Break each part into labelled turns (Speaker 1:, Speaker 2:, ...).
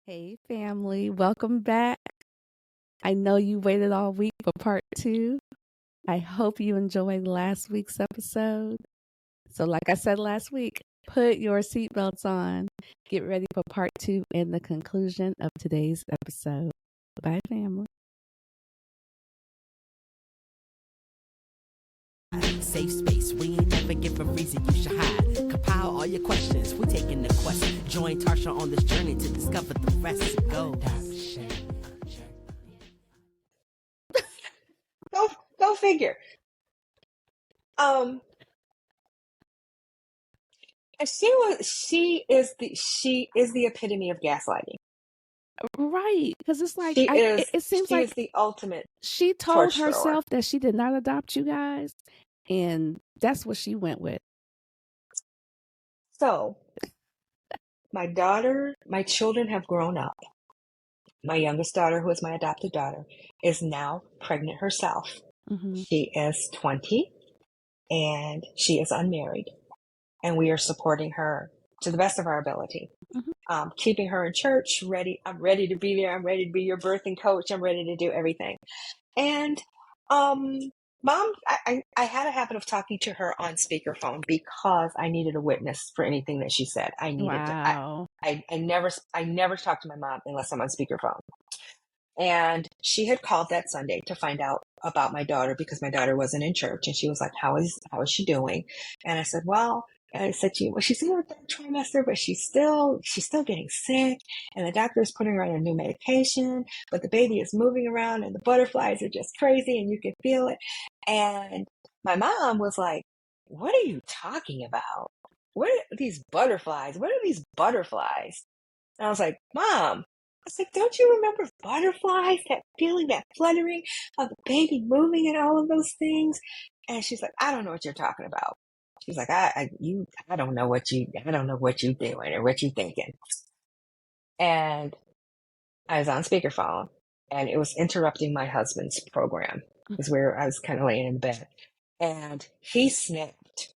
Speaker 1: Hey, family, welcome back. I know you waited all week for part two. I hope you enjoyed last week's episode. So, like I said last week, put your seatbelts on. Get ready for part two and the conclusion of today's episode. Bye, family.
Speaker 2: Safe space, we ain't never give a reason you should hide. Compile all your questions, we taking the quest. Join Tarsha on this journey to discover the rest. Go.
Speaker 3: Go figure. And she is the epitome of gaslighting.
Speaker 1: Right, because it's like it seems
Speaker 3: she
Speaker 1: like
Speaker 3: is the ultimate.
Speaker 1: she told
Speaker 3: torch thrower.
Speaker 1: herself that she did not adopt you guys, and that's what she went with.
Speaker 3: So, my children have grown up. My youngest daughter, who is my adopted daughter, is now pregnant herself.
Speaker 1: Mm-hmm.
Speaker 3: She is 20 and she is unmarried, and we are supporting her to the best of our ability.
Speaker 1: Mm-hmm.
Speaker 3: Keeping her in church, ready. I'm ready to be there. I'm ready to be your birthing coach. I'm ready to do everything. And, Mom, I had a habit of talking to her on speakerphone because I needed a witness for anything that she said. I needed
Speaker 1: Wow.
Speaker 3: I never talk to my mom unless I'm on speakerphone. And she had called that Sunday to find out about my daughter because my daughter wasn't in church, and she was like, how is she doing? And I said, she's in her third trimester, but she's still getting sick, and the doctor is putting her on a new medication, but the baby is moving around and the butterflies are just crazy and you can feel it. And my mom was like, what are you talking about? What are these butterflies? What are these butterflies? And I was like, Mom, don't you remember butterflies? That feeling, that fluttering of the baby moving and all of those things? And she's like, I don't know what you're talking about. She's like, I don't know what you doing or what you thinking. And I was on speakerphone, and it was interrupting my husband's program because I was kind of laying in bed, and he snapped.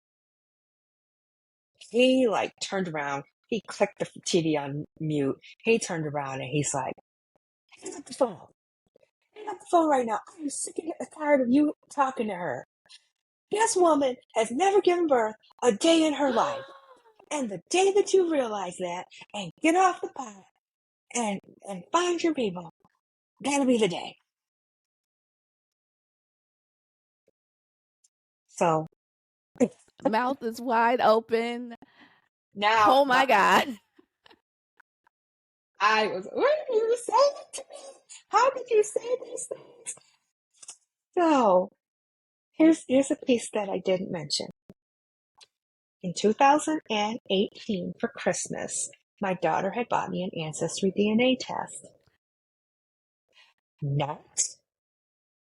Speaker 3: He turned around. He clicked the TV on mute. He turned around and he's like, hang up the phone. Hang up the phone right now. I'm sick and tired of you talking to her. This woman has never given birth a day in her life. And the day that you realize that and get off the pot and find your people, that'll be the day. So,
Speaker 1: Mouth is wide open.
Speaker 3: now,
Speaker 1: Oh my God.
Speaker 3: I was, what did you say to me? How did you say these things? So, here's a piece that I didn't mention. In 2018 for Christmas, my daughter had bought me an Ancestry DNA test. Not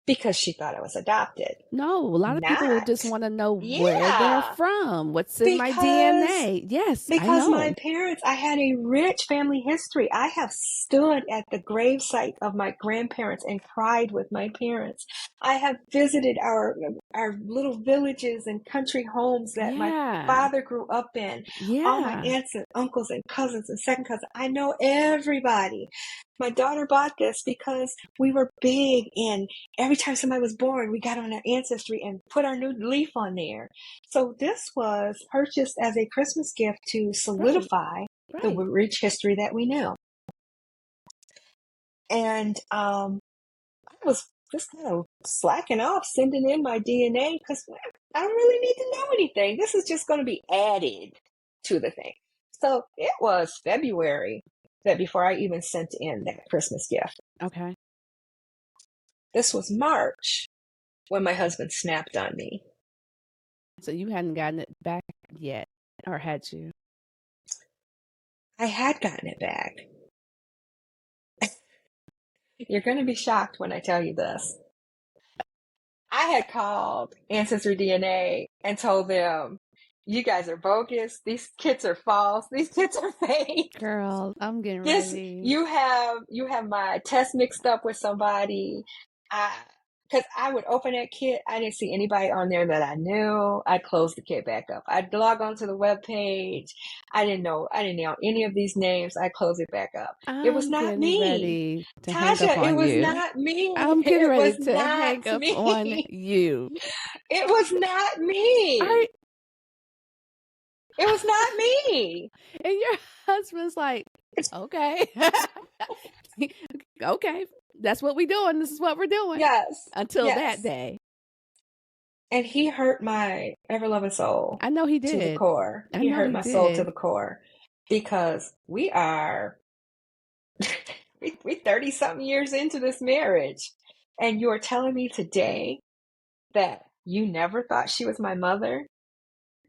Speaker 3: because she thought I was adopted.
Speaker 1: No, a lot of people just want to know where they're from. What's in my DNA? Yes, I know.
Speaker 3: My parents, I had a rich family history. I have stood at the gravesite of my grandparents and cried with my parents. I have visited our little villages and country homes that my father grew up in. All my aunts and uncles and cousins and second cousins. I know everybody. My daughter bought this because we were big, and every time somebody was born, we got on our Ancestry and put our new leaf on there. So this was purchased as a Christmas gift to solidify the rich history that we knew. And I was just kind of slacking off sending in my DNA because I don't really need to know anything. This is just going to be added to the thing. So it was February that before I even sent in that Christmas gift.
Speaker 1: Okay.
Speaker 3: This was March when my husband snapped on me.
Speaker 1: So you hadn't gotten it back yet, or had you?
Speaker 3: I had gotten it back. You're going to be shocked when I tell you this. I had called Ancestry DNA and told them, you guys are bogus. These kits are false. These kits are fake.
Speaker 1: Girl, I'm getting ready.
Speaker 3: You have my test mixed up with somebody. because I would open that kit. I didn't see anybody on there that I knew. I'd close the kit back up. I'd log on to the web page. I didn't know any of these names. I close it back up. It was
Speaker 1: I'm
Speaker 3: not
Speaker 1: getting
Speaker 3: me.
Speaker 1: ready to hang up
Speaker 3: Tasha, it
Speaker 1: on
Speaker 3: was
Speaker 1: you.
Speaker 3: not me.
Speaker 1: I'm getting
Speaker 3: It
Speaker 1: ready
Speaker 3: was
Speaker 1: to
Speaker 3: not
Speaker 1: hang up on
Speaker 3: me.
Speaker 1: you.
Speaker 3: It was not
Speaker 1: All
Speaker 3: me.
Speaker 1: right.
Speaker 3: It was not me.
Speaker 1: And your husband's like, okay. Okay. That's what we're doing. This is what we're doing.
Speaker 3: Yes.
Speaker 1: Until that
Speaker 3: Yes.
Speaker 1: day.
Speaker 3: And he hurt my ever-loving soul
Speaker 1: I know he
Speaker 3: to the
Speaker 1: did.
Speaker 3: core.
Speaker 1: I
Speaker 3: He
Speaker 1: know
Speaker 3: hurt
Speaker 1: he
Speaker 3: my soul to
Speaker 1: did.
Speaker 3: the core because we are we 30 something years into this marriage, and you're telling me today that you never thought she was my mother.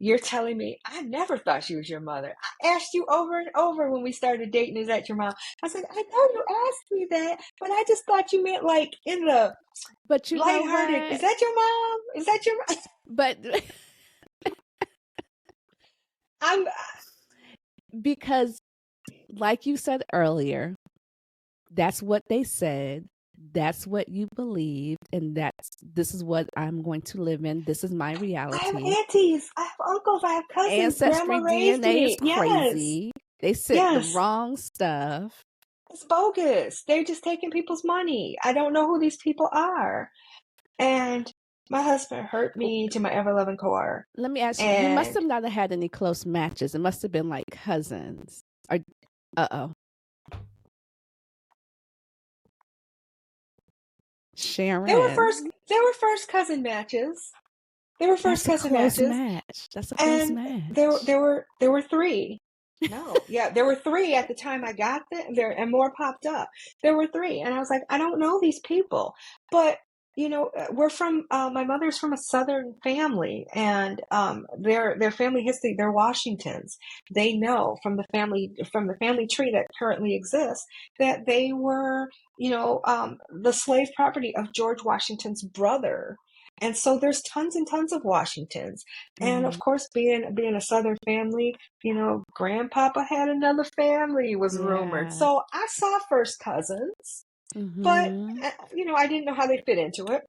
Speaker 3: You're telling me I never thought she was your mother. I asked you over and over when we started dating, is that your mom? I said, I know you asked me that, but I just thought you meant like in the
Speaker 1: But you know
Speaker 3: lighthearted.
Speaker 1: what?
Speaker 3: Is that your mom? Is that your mom?
Speaker 1: But
Speaker 3: I'm
Speaker 1: because, like you said earlier, that's what they said. That's what you believed, and this is what I'm going to live in. This is my
Speaker 3: I have
Speaker 1: reality.
Speaker 3: aunties, I have uncles, I have cousins. Grandma
Speaker 1: Ancestry
Speaker 3: raised
Speaker 1: DNA is
Speaker 3: me. Yes.
Speaker 1: crazy. They sent the
Speaker 3: Yes.
Speaker 1: wrong stuff.
Speaker 3: It's bogus. They're just taking people's money. I don't know who these people are. And my husband hurt me to my ever-loving core.
Speaker 1: Let me ask you, you must have not had any close matches. It must have been like cousins. Or, Sharon.
Speaker 3: They were first cousin matches. They were first
Speaker 1: That's
Speaker 3: cousin
Speaker 1: a close
Speaker 3: matches.
Speaker 1: match. That's a close
Speaker 3: And
Speaker 1: match.
Speaker 3: there were three. No, yeah, there were three at the time I got there, and more popped up. There were three, and I was like, I don't know these people, but we're from. My mother's from a Southern family, and their family history. They're Washingtons. They know from the family tree that currently exists that they were, the slave property of George Washington's brother. And so there's tons and tons of Washingtons. And of course, being a Southern family, grandpapa had another family, was rumored. So I saw first cousins, but, I didn't know how they fit into it.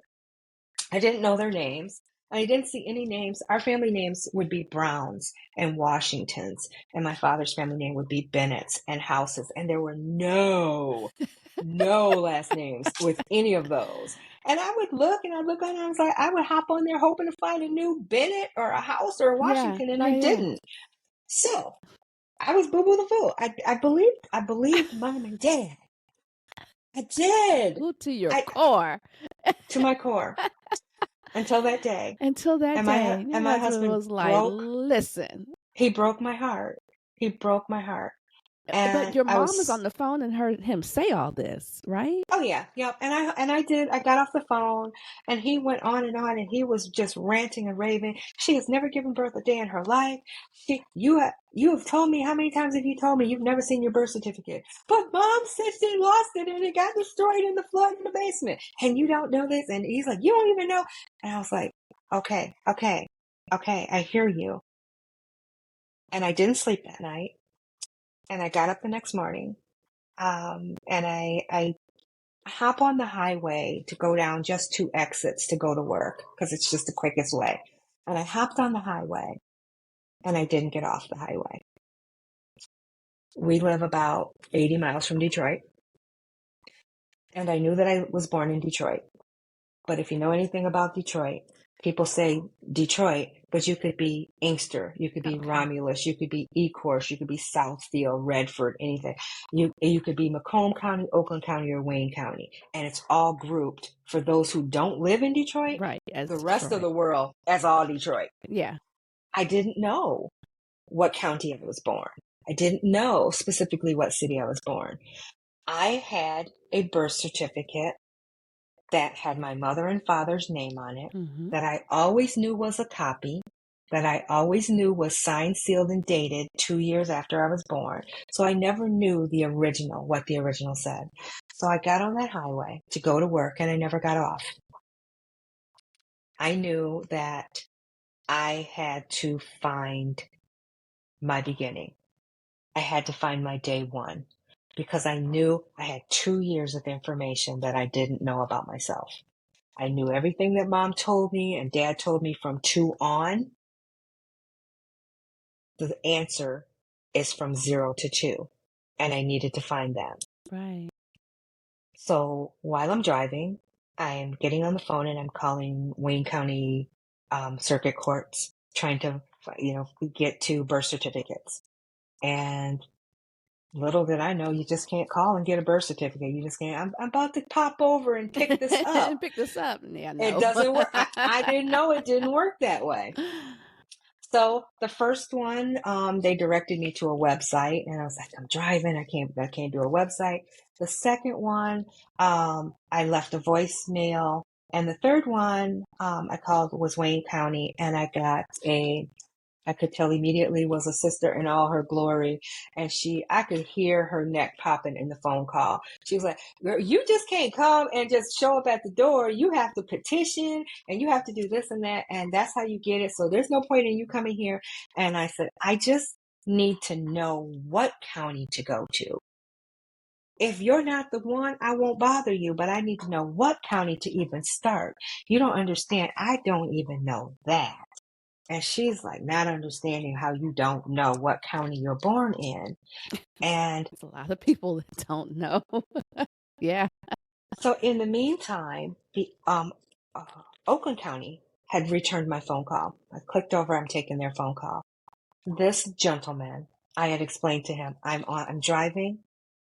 Speaker 3: I didn't know their names. I didn't see any names. Our family names would be Browns and Washingtons, and my father's family name would be Bennett's and Houses. And there were no last names with any of those. And I would look and I was like, I would hop on there hoping to find a new Bennett or a House or a Washington, and I didn't. So I was boo boo the fool. I believed mom and dad. I did.
Speaker 1: To your core.
Speaker 3: To my core. Until that day.
Speaker 1: Until that day.
Speaker 3: And my husband
Speaker 1: was like, listen.
Speaker 3: He broke my heart.
Speaker 1: But your mom was on the phone and heard him say all this, right?
Speaker 3: Oh yeah, yep. And I did. I got off the phone, and he went on, and he was just ranting and raving. She has never given birth a day in her life. You have told me, how many times have you told me you've never seen your birth certificate? But mom said she lost it and it got destroyed in the flood in the basement, and you don't know this. And he's like, you don't even know. And I was like, okay, I hear you. And I didn't sleep that night. And I got up the next morning, and I hop on the highway to go down just 2 exits to go to work because it's just the quickest way. And I hopped on the highway, and I didn't get off the highway. We live about 80 miles from Detroit, and I knew that I was born in Detroit. But if you know anything about Detroit, people say Detroit, but you could be Inkster, you could be Romulus, you could be Ecorse, you could be Southfield, Redford, anything. You could be Macomb County, Oakland County, or Wayne County. And it's all grouped for those who don't live in Detroit,
Speaker 1: right? As
Speaker 3: the rest of the world as all Detroit.
Speaker 1: Yeah.
Speaker 3: I didn't know what county I was born. I didn't know specifically what city I was born. I had a birth certificate that had my mother and father's name on it, that I always knew was a copy, that I always knew was signed, sealed, and dated 2 years after I was born. So I never knew what the original said. So I got on that highway to go to work, and I never got off. I knew that I had to find my beginning. I had to find my day one, because I knew I had 2 years of information that I didn't know about myself. I knew everything that mom told me and dad told me from 2 on. The answer is from 0 to 2, and I needed to find that.
Speaker 1: Right.
Speaker 3: So while I'm driving, I'm getting on the phone and I'm calling Wayne County circuit courts, trying to, get to birth certificates. And little did I know, you just can't call and get a birth certificate. You just can't. I'm about to pop over and pick this up.
Speaker 1: And pick this up. Yeah,
Speaker 3: It
Speaker 1: no.
Speaker 3: doesn't work. I didn't know it didn't work that way. So the first one, they directed me to a website, and I was like, I'm driving. I can't do a website. The second one, I left a voicemail, and the third one, I called was Wayne County, and I could tell immediately was a sister in all her glory. And I could hear her neck popping in the phone call. She was like, girl, you just can't come and just show up at the door. You have to petition and you have to do this and that. And that's how you get it. So there's no point in you coming here. And I said, I just need to know what county to go to. If you're not the one, I won't bother you, but I need to know what county to even start. You don't understand. I don't even know that. And she's like, not understanding how you don't know what county you're born in. And
Speaker 1: There's a lot of people that don't know. Yeah.
Speaker 3: so in the meantime, the Oakland County had returned my phone call. I clicked over, I'm taking their phone call. This gentleman, I had explained to him, I'm driving.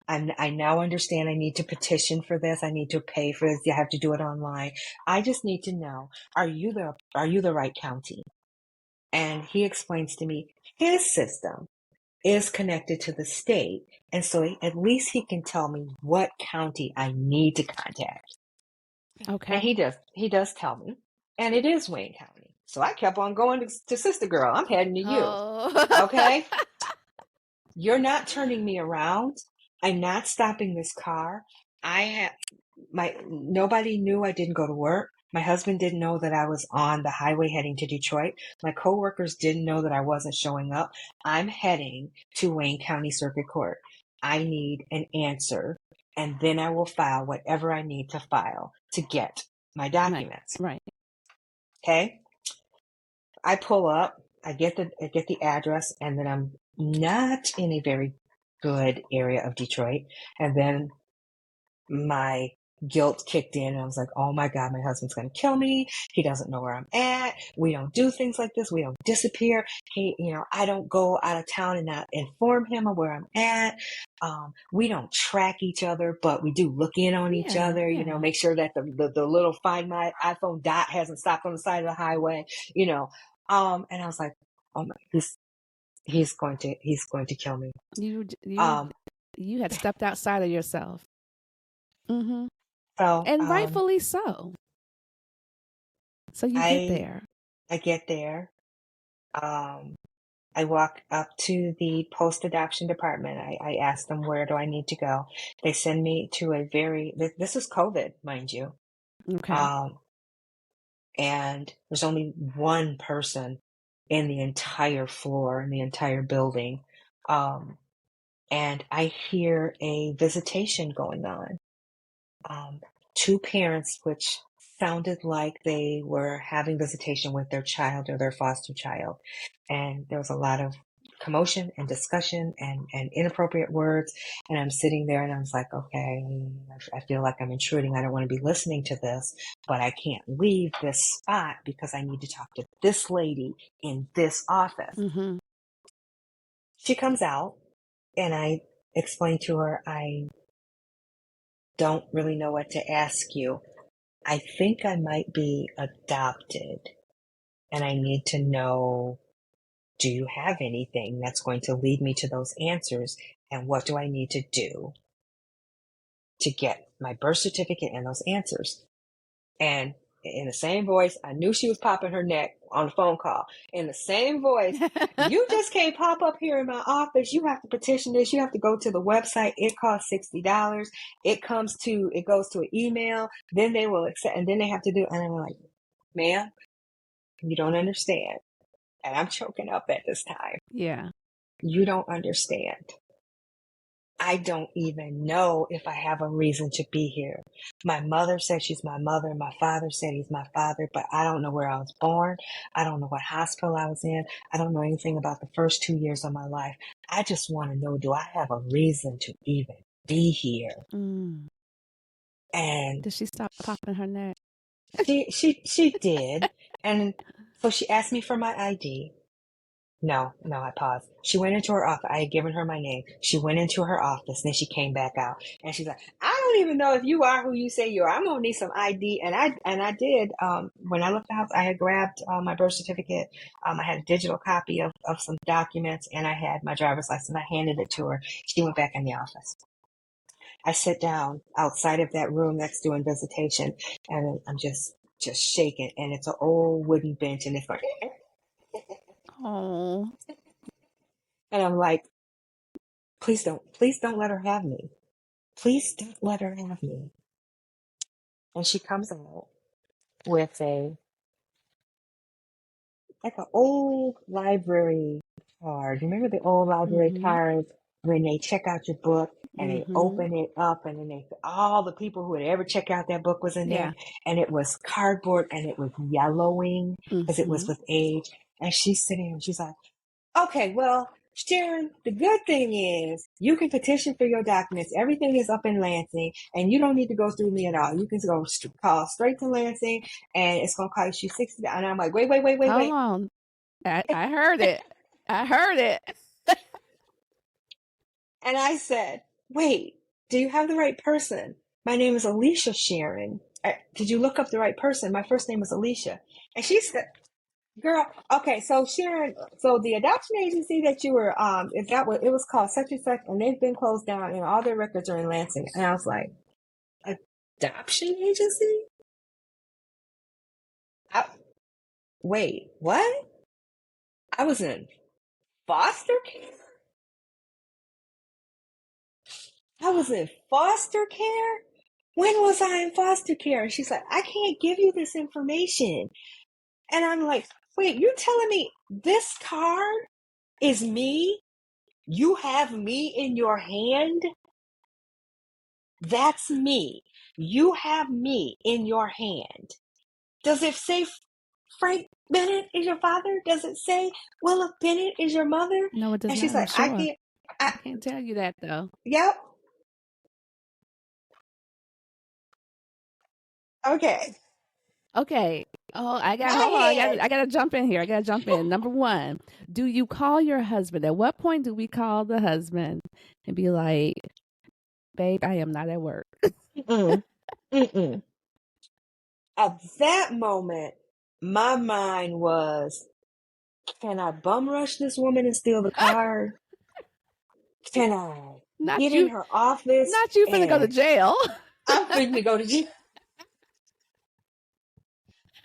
Speaker 3: I now understand I need to petition for this. I need to pay for this. You have to do it online. I just need to know, are you the right county? And he explains to me his system is connected to the state. And so at least he can tell me what county I need to contact.
Speaker 1: Okay.
Speaker 3: And he does tell me. And it is Wayne County. So I kept on going to Sister Girl. I'm heading to you.
Speaker 1: Oh.
Speaker 3: Okay? You're not turning me around. I'm not stopping this car. Nobody knew I didn't go to work. My husband didn't know that I was on the highway heading to Detroit. My coworkers didn't know that I wasn't showing up. I'm heading to Wayne County Circuit Court. I need an answer, and then I will file whatever I need to file to get my documents.
Speaker 1: Right.
Speaker 3: Okay? I pull up, I get the address, and then I'm not in a very good area of Detroit. And then my guilt kicked in and I was like, oh my God, my husband's going to kill me. He doesn't know where I'm at. We don't do things like this. We don't disappear. I don't go out of town and not inform him of where I'm at. We don't track each other, but we do look in on each other, make sure that the little Find My iPhone dot hasn't stopped on the side of the highway, and I was like, oh my, he's going to kill me.
Speaker 1: You had stepped outside of yourself. Mm-hmm.
Speaker 3: So,
Speaker 1: and rightfully so. So you get there.
Speaker 3: I get there. I walk up to the post-adoption department. I ask them, where do I need to go? They send me to this is COVID, mind you.
Speaker 1: Okay.
Speaker 3: And there's only one person in the entire floor, in the entire building. And I hear a visitation going on. Two parents, which sounded like they were having visitation with their child or their foster child. And there was a lot of commotion and discussion and inappropriate words. And I'm sitting there and I was like, okay, I feel like I'm intruding. I don't want to be listening to this, but I can't leave this spot because I need to talk to this lady in this office.
Speaker 1: Mm-hmm.
Speaker 3: She comes out and I explain to her, I don't really know what to ask you. I think I might be adopted and I need to know, do you have anything that's going to lead me to those answers? And what do I need to do to get my birth certificate and those answers? And in the same voice, I knew she was popping her neck on the phone call. In the same voice, you just can't pop up here in my office. You have to petition this. You have to go to the website. It costs $60. It goes to an email. Then they will accept, and then they have to do. And I'm like, ma'am, you don't understand. And I'm choking up at this time.
Speaker 1: Yeah.
Speaker 3: You don't understand. I don't even know if I have a reason to be here. My mother said she's my mother. My father said he's my father, but I don't know where I was born. I don't know what hospital I was in. I don't know anything about the first 2 years of my life. I just want to know, do I have a reason to even be here?
Speaker 1: Mm.
Speaker 3: And
Speaker 1: Did she stop popping her neck?
Speaker 3: she did. And so she asked me for my ID. No, I paused. She went into her office. I had given her my name. She went into her office, and then she came back out, and she's like, "I don't even know if you are who you say you are. I'm gonna need some ID." And I did. When I left the house, I had grabbed my birth certificate. I had a digital copy of some documents, and I had my driver's license. I handed it to her. She went back in the office. I sit down outside of that room that's doing visitation, and I'm just shaking, and it's an old wooden bench, and it's like.
Speaker 1: Oh.
Speaker 3: And I'm like, please don't let her have me. Please don't let her have me. And she comes out with like an old library card. Remember the old library
Speaker 1: Mm-hmm.
Speaker 3: cards when they check out your book and they
Speaker 1: Mm-hmm.
Speaker 3: open it up, and then all the people who would ever check out that book was in
Speaker 1: Yeah.
Speaker 3: there, and it was cardboard and it was yellowing because it was
Speaker 1: Mm-hmm.
Speaker 3: with age. And she's sitting and she's like, okay, well, Sharon, the good thing is you can petition for your documents. Everything is up in Lansing, and you don't need to go through me at all. You can go call straight to Lansing, and it's going to cost you $60. And I'm like, wait.
Speaker 1: Hold on. I heard it. I heard it.
Speaker 3: And I said, wait, do you have the right person? My name is Alicia Sharon. Did you look up the right person? My first name is Alicia. And she said, girl, okay, so Sharon, so the adoption agency that you were, it was called such and such, and they've been closed down, and all their records are in Lansing. And I was like, adoption agency? Wait, what? I was in foster care? I was in foster care? When was I in foster care? And she's like, I can't give you this information. And I'm like, wait, you're telling me this card is me? You have me in your hand? That's me. You have me in your hand. Does it say Frank Bennett is your father? Does it say Willa Bennett is your mother?
Speaker 1: No, it does
Speaker 3: And
Speaker 1: not.
Speaker 3: she's
Speaker 1: I'm
Speaker 3: like, I
Speaker 1: sure.
Speaker 3: can't.
Speaker 1: I can't tell you that though.
Speaker 3: Yep. Okay.
Speaker 1: Okay. Oh,
Speaker 3: My
Speaker 1: hold on.
Speaker 3: hand.
Speaker 1: I gotta jump in here. I gotta jump in. Number one, do you call your husband? At what point do we call the husband and be like, babe, I am not at work?
Speaker 3: Mm-mm. At that moment, my mind was, can I bum rush this woman and steal the card? Can I
Speaker 1: Not
Speaker 3: get in
Speaker 1: you.
Speaker 3: her office
Speaker 1: Not you finna go to
Speaker 3: and
Speaker 1: jail.
Speaker 3: I'm finna go to jail?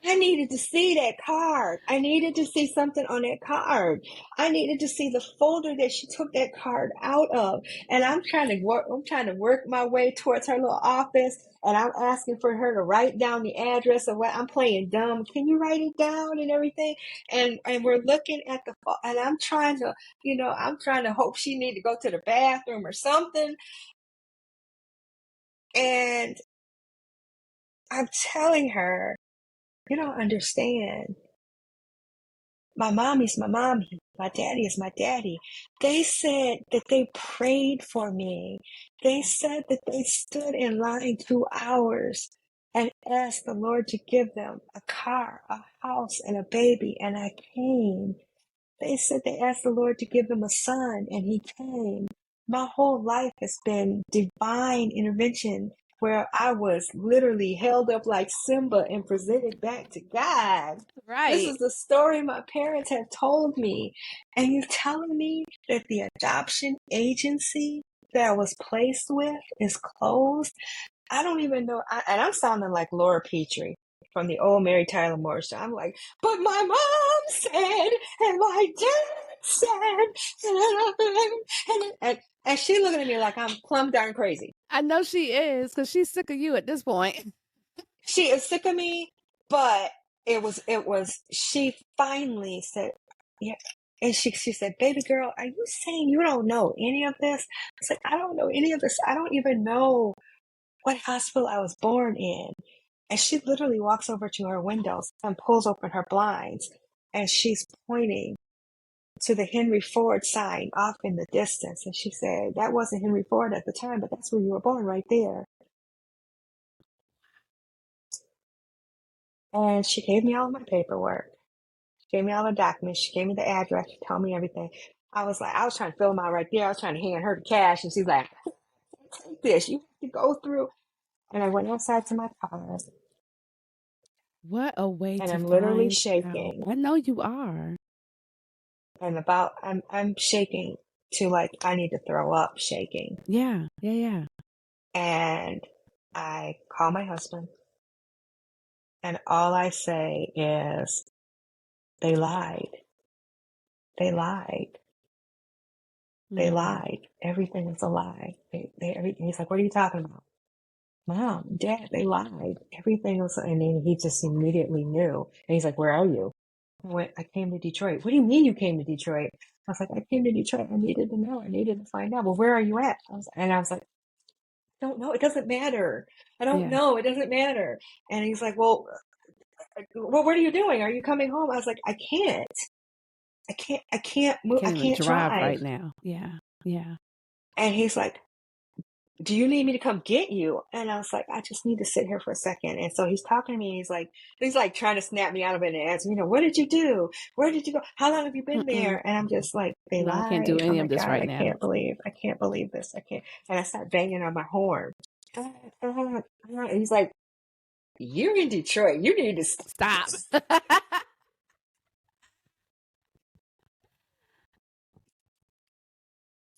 Speaker 3: I needed to see that card. I needed to see something on that card. I needed to see the folder that she took that card out of. And I'm trying to work my way towards her little office, and I'm asking for her to write down the address of what I'm playing dumb. Can you write it down and everything? And we're looking at and I'm trying to hope she need to go to the bathroom or something. And I'm telling her, you don't understand. My mommy's my mommy. My daddy is my daddy. They said that they prayed for me. They said that they stood in line 2 hours and asked the Lord to give them a car, a house, and a baby, and I came. They said they asked the Lord to give them a son, and he came. My whole life has been divine intervention where I was literally held up like Simba and presented back to God. This
Speaker 1: Right.
Speaker 3: is the story my parents have told me. And you're telling me that the adoption agency that I was placed with is closed? I don't even know. And I'm sounding like Laura Petrie from the old Mary Tyler Moore show. I'm like, but my mom said, and my dad said, and she looking at me like I'm plumb darn crazy.
Speaker 1: I know she is because she's sick of you at this point.
Speaker 3: She is sick of me, but it was, she finally said, yeah, And she said, baby girl, are you saying you don't know any of this? I was like, I don't know any of this. I don't even know what hospital I was born in. And she literally walks over to her windows and pulls open her blinds. And she's pointing to the Henry Ford sign off in the distance. And she said, that wasn't Henry Ford at the time, but that's where you were born, right there. And she gave me all my paperwork. She gave me all the documents. She gave me the address. She told me everything. I was trying to fill them out right there. I was trying to hand her the cash. And she's like, take this. You have to go through. And I went outside to my car.
Speaker 1: What a way
Speaker 3: And
Speaker 1: to
Speaker 3: I'm literally
Speaker 1: find
Speaker 3: shaking.
Speaker 1: out. I know you are.
Speaker 3: I'm shaking to like, I need to throw up shaking.
Speaker 1: Yeah.
Speaker 3: And I call my husband. And all I say is, they lied. They lied. They lied. Everything is a lie. Everything. He's like, what are you talking about? Mom, Dad, they lied. Everything was, and then he just immediately knew. And he's like, where are you? I came to Detroit. What do you mean you came to Detroit? I was like, I came to Detroit. I needed to know. I needed to find out. Well, where are you at? I was like, I don't know. It doesn't matter. I don't know. It doesn't matter. And he's like, well, what are you doing? Are you coming home? I was like, I can't move. I can't drive
Speaker 1: right now. Yeah.
Speaker 3: And he's like, do you need me to come get you? And I was like, I just need to sit here for a second. And so he's talking to me. He's like trying to snap me out of it and ask me, what did you do? Where did you go? How long have you been there? And I'm just like, they lied.
Speaker 1: I can't do any
Speaker 3: of
Speaker 1: this
Speaker 3: God,
Speaker 1: right now.
Speaker 3: I can't believe this. I can't. And I start banging on my horn. And he's like, you're in Detroit. You need to
Speaker 1: stop.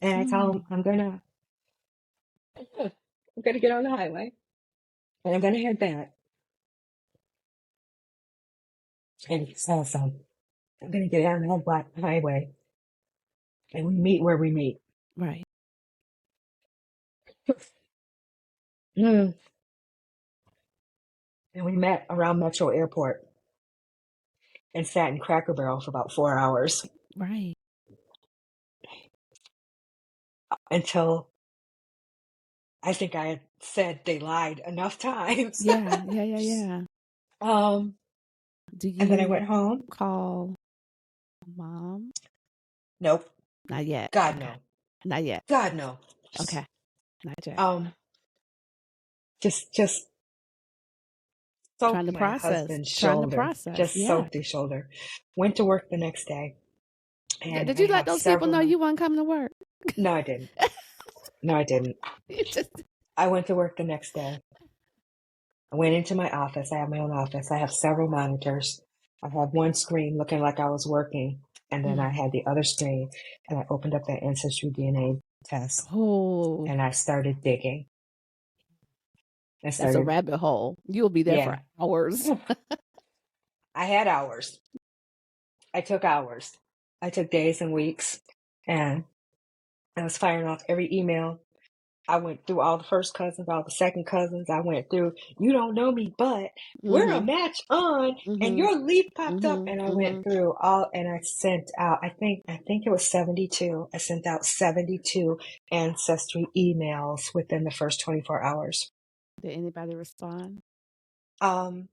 Speaker 3: And I tell him, I'm gonna get on the highway and I'm gonna head back. And he says, I'm gonna get on that highway and we meet where we meet.
Speaker 1: Right.
Speaker 3: And we met around Metro Airport and sat in Cracker Barrel for about 4 hours.
Speaker 1: Right.
Speaker 3: Until I think I had said they lied enough times.
Speaker 1: Yeah.
Speaker 3: And then I went home.
Speaker 1: Call Mom?
Speaker 3: Nope.
Speaker 1: Not yet.
Speaker 3: God,
Speaker 1: okay.
Speaker 3: no.
Speaker 1: Not yet.
Speaker 3: God, no.
Speaker 1: Okay. Not yet.
Speaker 3: Just
Speaker 1: trying to
Speaker 3: my
Speaker 1: process.
Speaker 3: husband's shoulder. Soaked his shoulder. Went to work the next day. And
Speaker 1: did you let those people know you weren't coming to work?
Speaker 3: No, I didn't. I went to work the next day. I went into my office. I have my own office. I have several monitors. I had one screen looking like I was working. And then I had the other screen. And I opened up that Ancestry DNA test.
Speaker 1: Oh.
Speaker 3: And I started digging.
Speaker 1: That's a rabbit hole. You'll be there for hours.
Speaker 3: I had hours. I took hours. I took days and weeks. And I was firing off every email. I went through all the first cousins, all the second cousins. I went through, you don't know me, but we're a match on, and your leaf popped up. And I went through all, and I sent out, I think it was 72. I sent out 72 Ancestry emails within the first 24 hours.
Speaker 1: Did anybody respond?
Speaker 3: No.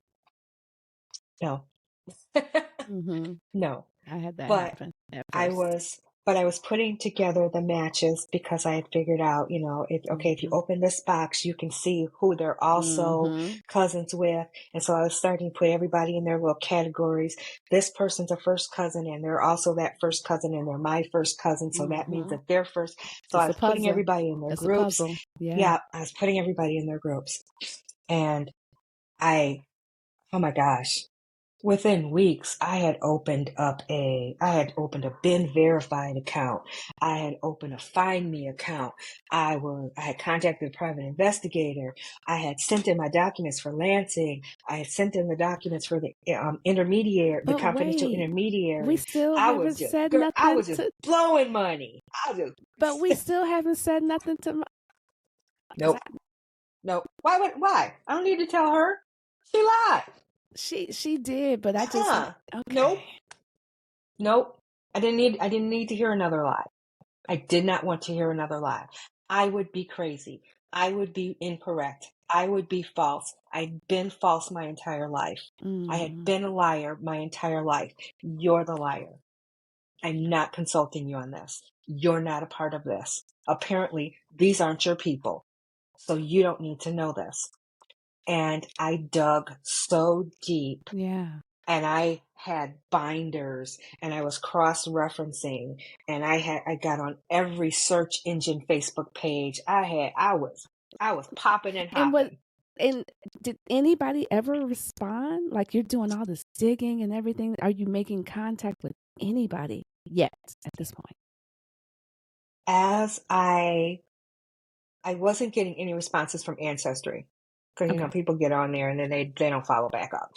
Speaker 3: No.
Speaker 1: I had that happen at first. I was putting together the matches because I had figured out, if you open this box, you can see who they're also cousins with. And so I was starting to put everybody in their little categories. This person's a first cousin and they're also that first cousin and they're my first cousin. So that means that they're first. So I was putting everybody in their groups. Yeah, I was putting everybody in their groups. And oh my gosh. Within weeks, I had opened a BIN verified account. I had opened a Find Me account. I had contacted a private investigator. I had sent in my documents for Lansing. I had sent in the documents for the intermediary, the confidential intermediary. We still haven't said nothing.
Speaker 3: I was just blowing money.
Speaker 1: But we still haven't said nothing to.
Speaker 3: Nope. Why? I don't need to tell her. She lied.
Speaker 1: She did, but I just
Speaker 3: Nope. I didn't need to hear another lie. I did not want to hear another lie. I would be crazy. I would be incorrect. I would be false. I'd been false my entire life. I had been a liar my entire life. You're the liar. I'm not consulting you on this. You're not a part of this. Apparently, these aren't your people. So you don't need to know this. And I dug so deep.
Speaker 1: Yeah.
Speaker 3: And I had binders and I was cross-referencing and I got on every search engine Facebook page. I was popping and hopping.
Speaker 1: And did anybody ever respond? Like, you're doing all this digging and everything. Are you making contact with anybody yet at this point?
Speaker 3: As I wasn't getting any responses from Ancestry because,
Speaker 1: Okay.
Speaker 3: people get on there and then they don't follow back up.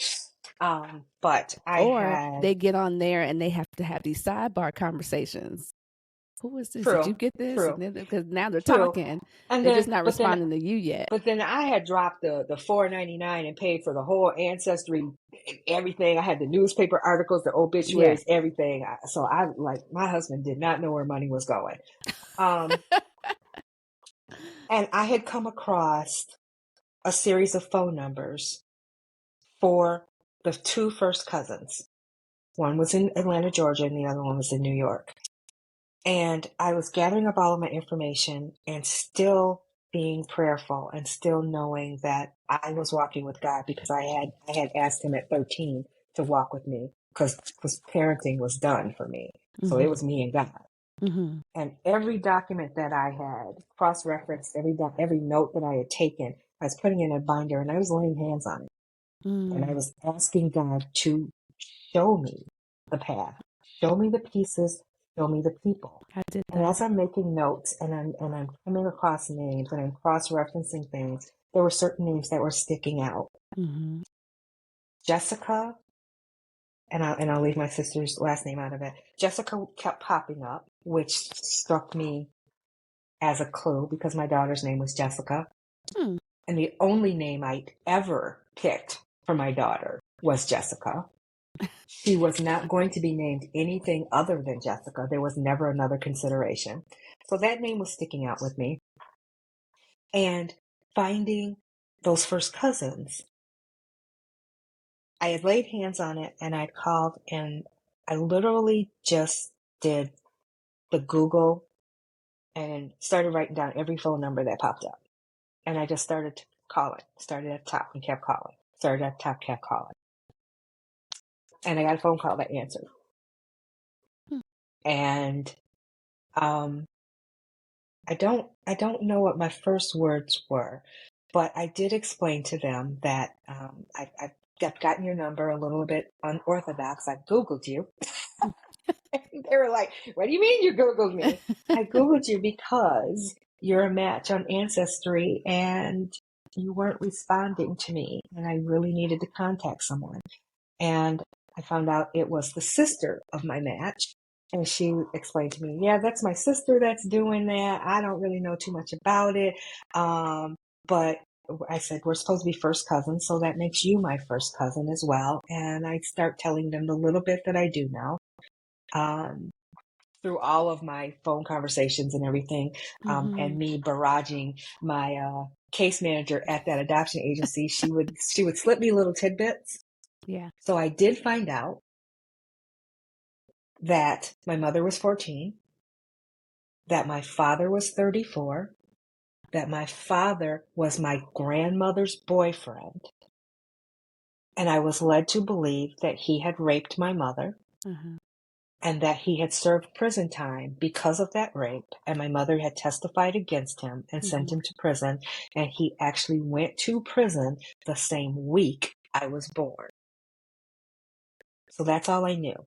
Speaker 3: But
Speaker 1: Or they get on there and they have to have these sidebar conversations. Who is this? Did you get this?
Speaker 3: True.
Speaker 1: And then, because now they're
Speaker 3: True.
Speaker 1: talking,
Speaker 3: And
Speaker 1: they're
Speaker 3: then,
Speaker 1: just not responding to you yet.
Speaker 3: But then I had dropped the $4.99 and paid for the whole Ancestry, everything. I had the newspaper articles, the obituaries, everything. So my husband did not know where money was going. And I had come across a series of phone numbers for the two first cousins. One was in Atlanta, Georgia, and the other one was in New York. And I was gathering up all of my information and still being prayerful and still knowing that I was walking with God because I had asked him at 13 to walk with me because parenting was done for me. So it was me and God.
Speaker 1: Mm-hmm.
Speaker 3: And every document that I had cross-referenced, every note that I had taken, I was putting in a binder and I was laying hands on it. And I was asking God to show me the path, show me the pieces, show me the people.
Speaker 1: I did that.
Speaker 3: And as I'm making notes and I'm coming across names and I'm cross-referencing things, there were certain names that were sticking out.
Speaker 1: Mm-hmm.
Speaker 3: Jessica, and I'll leave my sister's last name out of it. Jessica kept popping up, which struck me as a clue because my daughter's name was Jessica.
Speaker 1: Hmm.
Speaker 3: And the only name I'd ever picked for my daughter was Jessica. She was not going to be named anything other than Jessica. There was never another consideration. So that name was sticking out with me. And finding those first cousins, I had laid hands on it and I'd called and I literally just did the Google and started writing down every phone number that popped up. And I just started calling, started at the top and kept calling, started at the top, kept calling. And I got a phone call that answered. And I don't know what my first words were, but I did explain to them that I've gotten your number a little bit unorthodox. I Googled you. They were like, what do you mean you Googled me? I Googled you because you're a match on Ancestry and you weren't responding to me and I really needed to contact someone. And I found out it was the sister of my match. And she explained to me, yeah, that's my sister that's doing that. I don't really know too much about it. But I said, we're supposed to be first cousins, so that makes you my first cousin as well. And I start telling them the little bit that I do know. Through all of my phone conversations and everything, and me barraging my case manager at that adoption agency, she would slip me little tidbits.
Speaker 1: Yeah.
Speaker 3: So I did find out that my mother was 14, that my father was 34, that my father was my grandmother's boyfriend, and I was led to believe that he had raped my mother. And that he had served prison time because of that rape, and my mother had testified against him and sent him to prison, and he actually went to prison the same week I was born. So that's all I knew.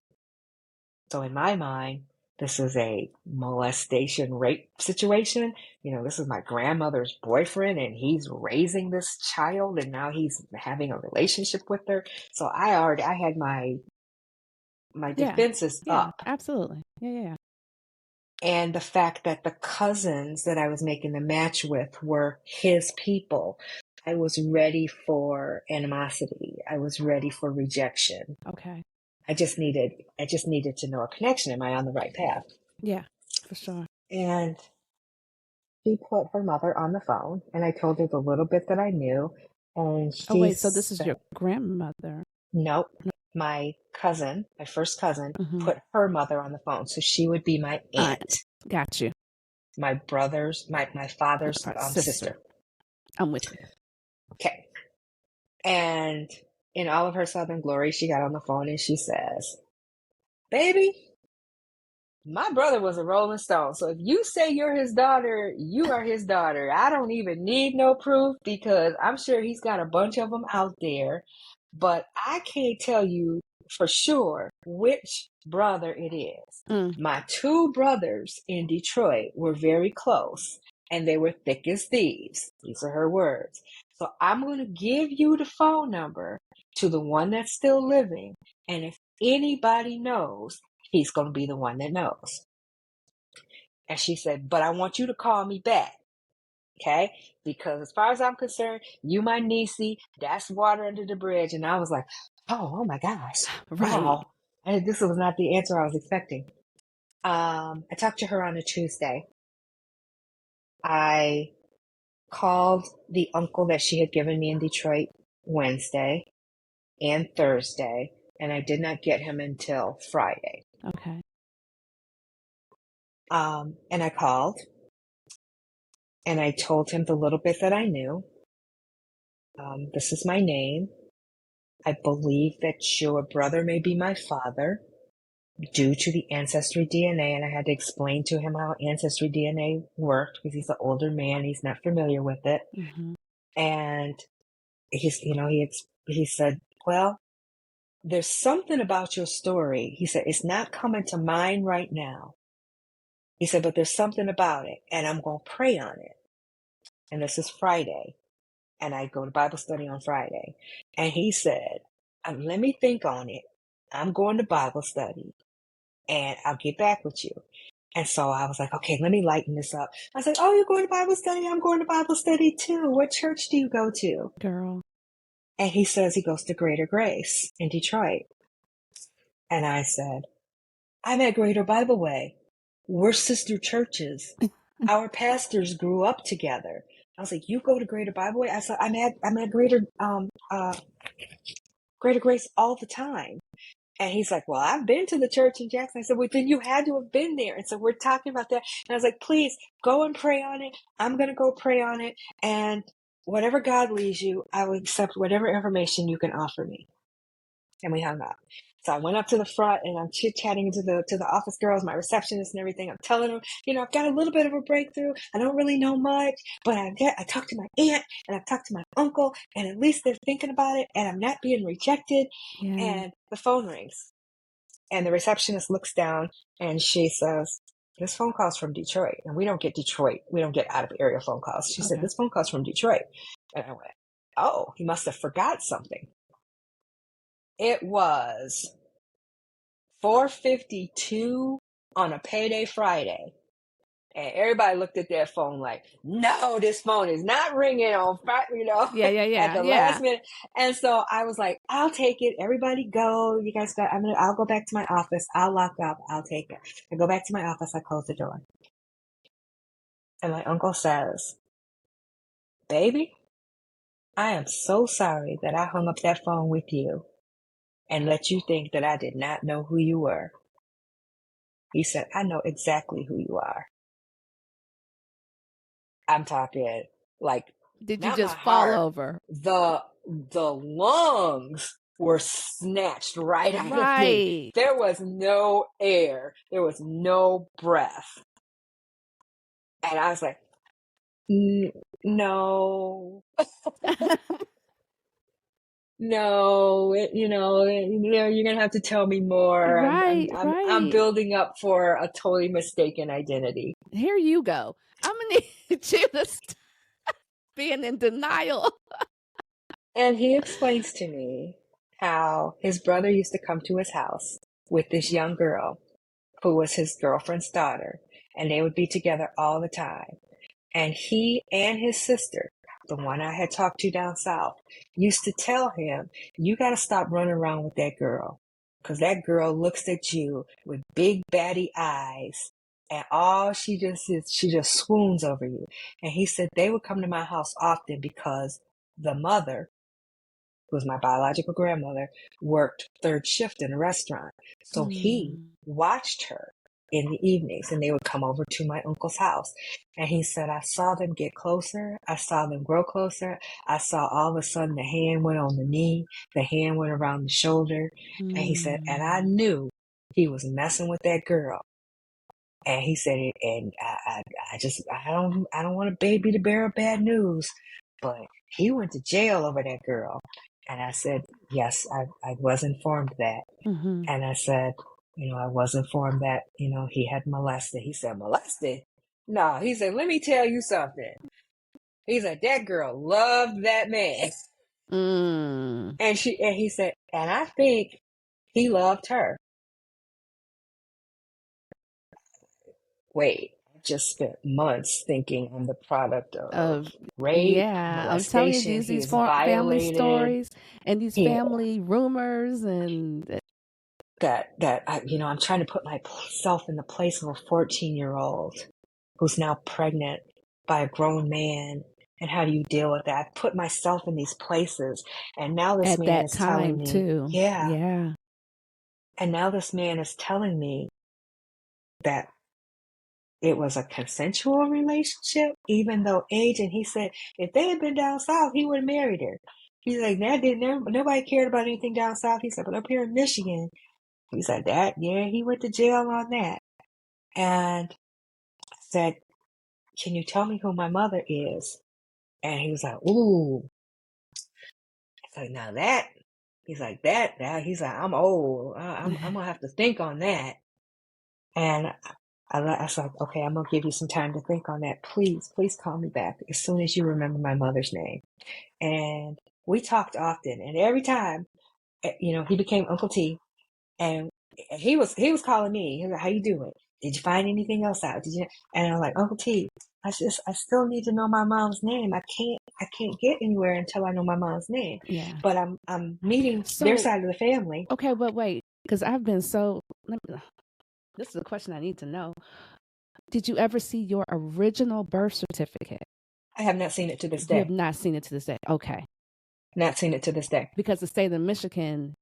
Speaker 3: So in my mind, this is a molestation rape situation. This is my grandmother's boyfriend and he's raising this child and now he's having a relationship with her. So I had my defenses up.
Speaker 1: Absolutely. Yeah.
Speaker 3: And the fact that the cousins that I was making the match with were his people, I was ready for animosity. I was ready for rejection.
Speaker 1: Okay.
Speaker 3: I just needed to know a connection. Am I on the right path?
Speaker 1: Yeah, for sure.
Speaker 3: And she put her mother on the phone, and I told her the little bit that I knew. And
Speaker 1: Oh,
Speaker 3: she
Speaker 1: wait, so this is
Speaker 3: said,
Speaker 1: your grandmother?
Speaker 3: nope. My first cousin,
Speaker 1: Mm-hmm.
Speaker 3: put her mother on the phone. So she would be my aunt.
Speaker 1: Got you.
Speaker 3: My father's sister.
Speaker 1: I'm with you.
Speaker 3: Okay. And in all of her Southern glory, she got on the phone and she says, baby, my brother was a Rolling Stone. So if you say you're his daughter, you are his daughter. I don't even need no proof because I'm sure he's got a bunch of them out there. But I can't tell you for sure which brother it is.
Speaker 1: Mm.
Speaker 3: My two brothers in Detroit were very close and they were thick as thieves. These are her words. So I'm going to give you the phone number to the one that's still living. And if anybody knows, he's going to be the one that knows. And she said, but I want you to call me back. Okay? Because as far as I'm concerned, you my niecey, that's water under the bridge. And I was like, oh my gosh.
Speaker 1: Right.
Speaker 3: Wow. And this was not the answer I was expecting. I talked to her on a Tuesday. I called the uncle that she had given me in Detroit Wednesday and Thursday, and I did not get him until Friday.
Speaker 1: Okay.
Speaker 3: And I called and I told him the little bit that I knew. This is my name. I believe that your brother may be my father due to the Ancestry DNA. And I had to explain to him how Ancestry DNA worked because he's an older man. He's not familiar with it.
Speaker 1: Mm-hmm.
Speaker 3: And he said, well, there's something about your story. He said, it's not coming to mind right now. He said, but there's something about it and I'm going to pray on it. And this is Friday. And I go to Bible study on Friday. And he said, let me think on it. I'm going to Bible study and I'll get back with you. And so I was like, okay, let me lighten this up. I was like, oh, you're going to Bible study? I'm going to Bible study too. What church do you go to?
Speaker 1: Girl.
Speaker 3: And he says he goes to Greater Grace in Detroit. And I said, I'm at Greater Bible Way. We're sister churches. Our pastors grew up together. I was like, you go to Greater Bible Way? I said, I'm at Greater Grace all the time. And he's like, well, I've been to the church in Jackson. I said, well, then you had to have been there. And so we're talking about that. And I was like, please go and pray on it. I'm going to go pray on it. And whatever God leads you, I will accept whatever information you can offer me. And we hung up. So I went up to the front and I'm chit-chatting to the office girls, my receptionist and everything. I'm telling them, I've got a little bit of a breakthrough. I don't really know much, but I talked to my aunt and I've talked to my uncle, and at least they're thinking about it and I'm not being rejected.
Speaker 1: Yeah.
Speaker 3: And the phone rings and the receptionist looks down and she says, this phone call's from Detroit. And we don't get out of area phone calls. She said, this phone call's from Detroit. And I went, oh, he must have forgot something. It was 4:52 on a payday Friday. And everybody looked at their phone like, no, this phone is not ringing on Friday,
Speaker 1: Yeah.
Speaker 3: at the last minute. And so I was like, I'll take it. Everybody go. You guys go. I'll go back to my office. I'll lock up. I'll take it. I go back to my office. I close the door. And my uncle says, baby, I am so sorry that I hung up that phone with you and let you think that I did not know who you were. He said, I know exactly who you are. I'm talking like,
Speaker 1: did you just fall over?
Speaker 3: The lungs were snatched right out of me. There was no air. There was no breath. And I was like, no. No, you're going to have to tell me more.
Speaker 1: Right,
Speaker 3: I'm building up for a totally mistaken identity.
Speaker 1: Here you go. I'm going to need you to stop being in denial.
Speaker 3: And he explains to me how his brother used to come to his house with this young girl who was his girlfriend's daughter, and they would be together all the time. And he and his sister, the one I had talked to down south, used to tell him, you got to stop running around with that girl. because that girl looks at you with big batty eyes, and all she just is, she just swoons over you. And he said they would come to my house often because the mother, who was my biological grandmother, worked third shift in a restaurant. So he watched her in the evenings, and they would come over to my uncle's house. And he said, I saw them get closer. I saw them grow closer. I saw all of a sudden the hand went on the knee, the hand went around the shoulder. And he said, and I knew he was messing with that girl. And he said, and I don't want to be the bearer of bad news, but he went to jail over that girl. And I said, yes, I was informed that. And I said, I was informed that, he had molested. He said, molested? No, he said, let me tell you something. He said, that girl loved that man. And he said, and I think he loved her. Wait, I just spent months thinking I'm the product of rape,
Speaker 1: I'm telling you,
Speaker 3: molestation.
Speaker 1: these family stories and these family rumors, and
Speaker 3: that I'm trying to put myself in the place of a 14-year-old who's now pregnant by a grown man. And how do you deal with that? I put myself in these places, and now this
Speaker 1: at
Speaker 3: man
Speaker 1: that
Speaker 3: is
Speaker 1: time
Speaker 3: telling me,
Speaker 1: too.
Speaker 3: yeah. And now this man is telling me that it was a consensual relationship, even though age. And he said if they had been down south, he would have married her. He's like, nobody cared about anything down south. He said, but up here in Michigan, he's like, he went to jail on that. And I said, can you tell me who my mother is? And he was like, ooh. It's like, now that, he's like, he's like, I'm old. I'm going to have to think on that. And I was like, okay, I'm going to give you some time to think on that. Please call me back as soon as you remember my mother's name. And we talked often. And every time, he became Uncle T. And he was calling me. He was like, how you doing? Did you find anything else out? And I'm like, Uncle T, I still need to know my mom's name. I can't get anywhere until I know my mom's name.
Speaker 1: Yeah.
Speaker 3: But I'm meeting their side of the family.
Speaker 1: Okay, but wait, because I've been this is a question I need to know. Did you ever see your original birth certificate?
Speaker 3: I have not seen it to this day.
Speaker 1: You have not seen it to this day. Okay.
Speaker 3: Not seen it to this day.
Speaker 1: Because the state of Michigan,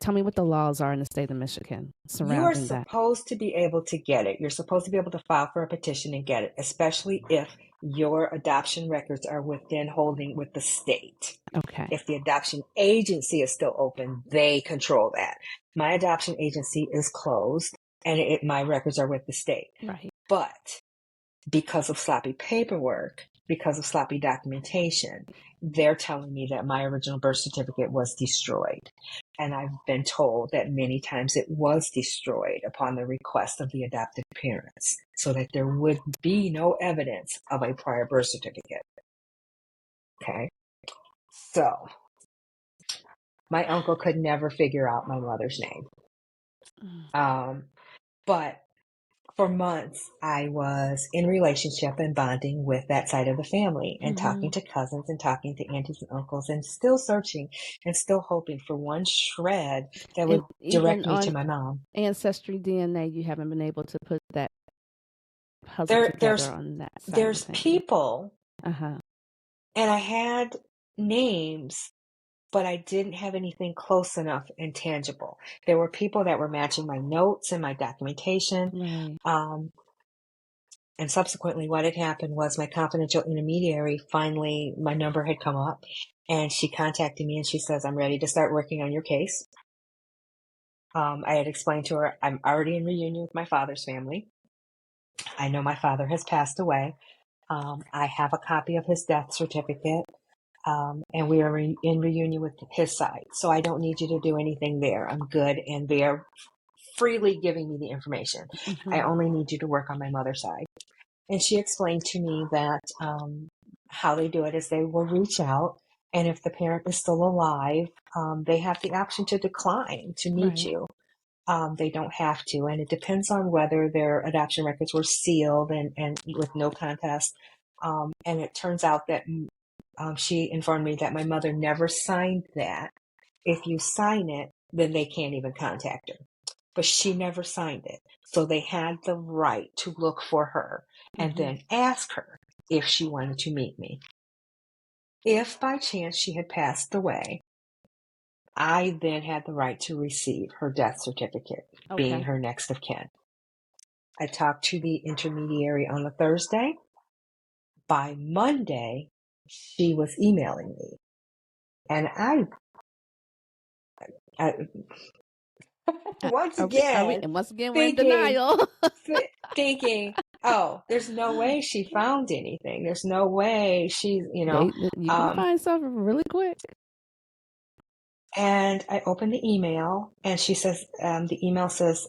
Speaker 1: tell me what the laws are in the state of Michigan surrounding that.
Speaker 3: You are supposed to be able to get it. You're supposed to be able to file for a petition and get it, especially if your adoption records are within holding with the state.
Speaker 1: Okay.
Speaker 3: If the adoption agency is still open, they control that. My adoption agency is closed, and my records are with the state.
Speaker 1: Right.
Speaker 3: But because of sloppy paperwork, because of sloppy documentation, they're telling me that my original birth certificate was destroyed. And I've been told that many times it was destroyed upon the request of the adoptive parents, so that there would be no evidence of a prior birth certificate. Okay. So my uncle could never figure out my mother's name. But for months, I was in relationship and bonding with that side of the family, and talking to cousins and talking to aunties and uncles, and still searching and still hoping for one shred that would direct me to my mom.
Speaker 1: Ancestry DNA, you haven't been able to put that puzzle together on that side.
Speaker 3: There's people,
Speaker 1: and
Speaker 3: I had names, but I didn't have anything close enough and tangible. There were people that were matching my notes and my documentation.
Speaker 1: Right.
Speaker 3: And subsequently, what had happened was my confidential intermediary, finally, my number had come up, and she contacted me and she says, I'm ready to start working on your case. I had explained to her, I'm already in reunion with my father's family. I know my father has passed away. I have a copy of his death certificate. And we are in reunion with his side. So I don't need you to do anything there. I'm good. And they're freely giving me the information. I only need you to work on my mother's side. And she explained to me that how they do it is they will reach out. And if the parent is still alive, they have the option to decline to meet you. They don't have to. And it depends on whether their adoption records were sealed and with no contest. And it turns out that she informed me that my mother never signed that. If you sign it, then they can't even contact her. But she never signed it. So they had the right to look for her and then ask her if she wanted to meet me. If by chance she had passed away, I then had the right to receive her death certificate, being her next of kin. I talked to the intermediary on a Thursday. By Monday, she was emailing me. And I once again,
Speaker 1: and once again, we're in denial.
Speaker 3: thinking, oh, there's no way she found anything. There's no way she's,
Speaker 1: You can find something really quick.
Speaker 3: And I opened the email, and she says, the email says,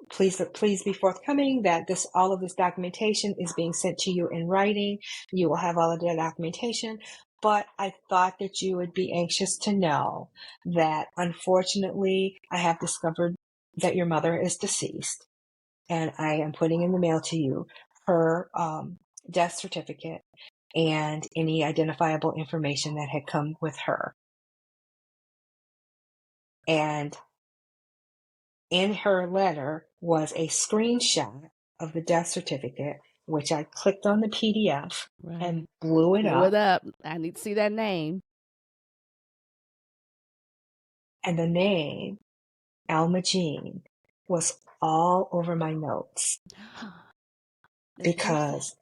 Speaker 3: please be forthcoming that all of this documentation is being sent to you in writing. You will have all of the documentation. But I thought that you would be anxious to know that, unfortunately, I have discovered that your mother is deceased, and I am putting in the mail to you her death certificate and any identifiable information that had come with her. And in her letter was a screenshot of the death certificate, which I clicked on the PDF and blew it up.
Speaker 1: I need to see that name.
Speaker 3: And the name, Alma Jean, was all over my notes. Because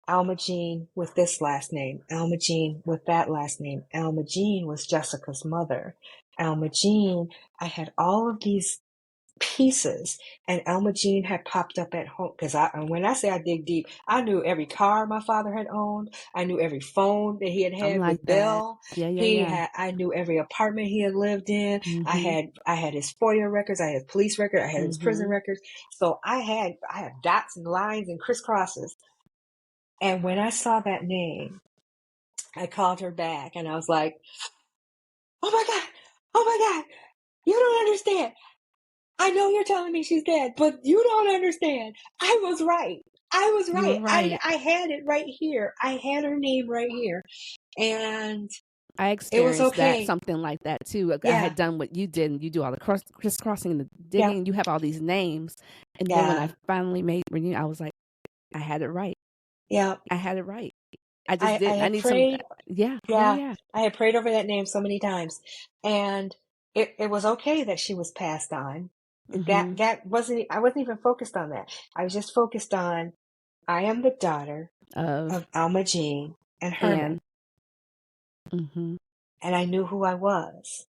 Speaker 3: Alma Jean with this last name, Alma Jean with that last name, Alma Jean was Jessica's mother. Alma Jean, I had all of these pieces, and Alma Jean had popped up at home. Because when I say I dig deep, I knew every car my father had owned. I knew every phone that he had with Bill. I knew every apartment he had lived in. I had his FOIA records. I had his police record. I had his prison records. So I had dots and lines and crisscrosses. And when I saw that name, I called her back, and I was like, oh my God, you don't understand. I know you're telling me she's dead, but you don't understand. I was right.
Speaker 1: You were right.
Speaker 3: I had it right here. I had her name right here. And
Speaker 1: I experienced something like that too. I had done what you did, and you do all the crisscrossing and the digging. You have all these names. And then when I finally made renew, I was like, I had it right.
Speaker 3: Yeah.
Speaker 1: I had it right. I just did.
Speaker 3: I need
Speaker 1: prayed,
Speaker 3: I had prayed over that name so many times. And it was okay that she was passed on. That wasn't, I wasn't even focused on that. I was just focused on, I am the daughter of Alma Jean and Herman. And I knew who I was.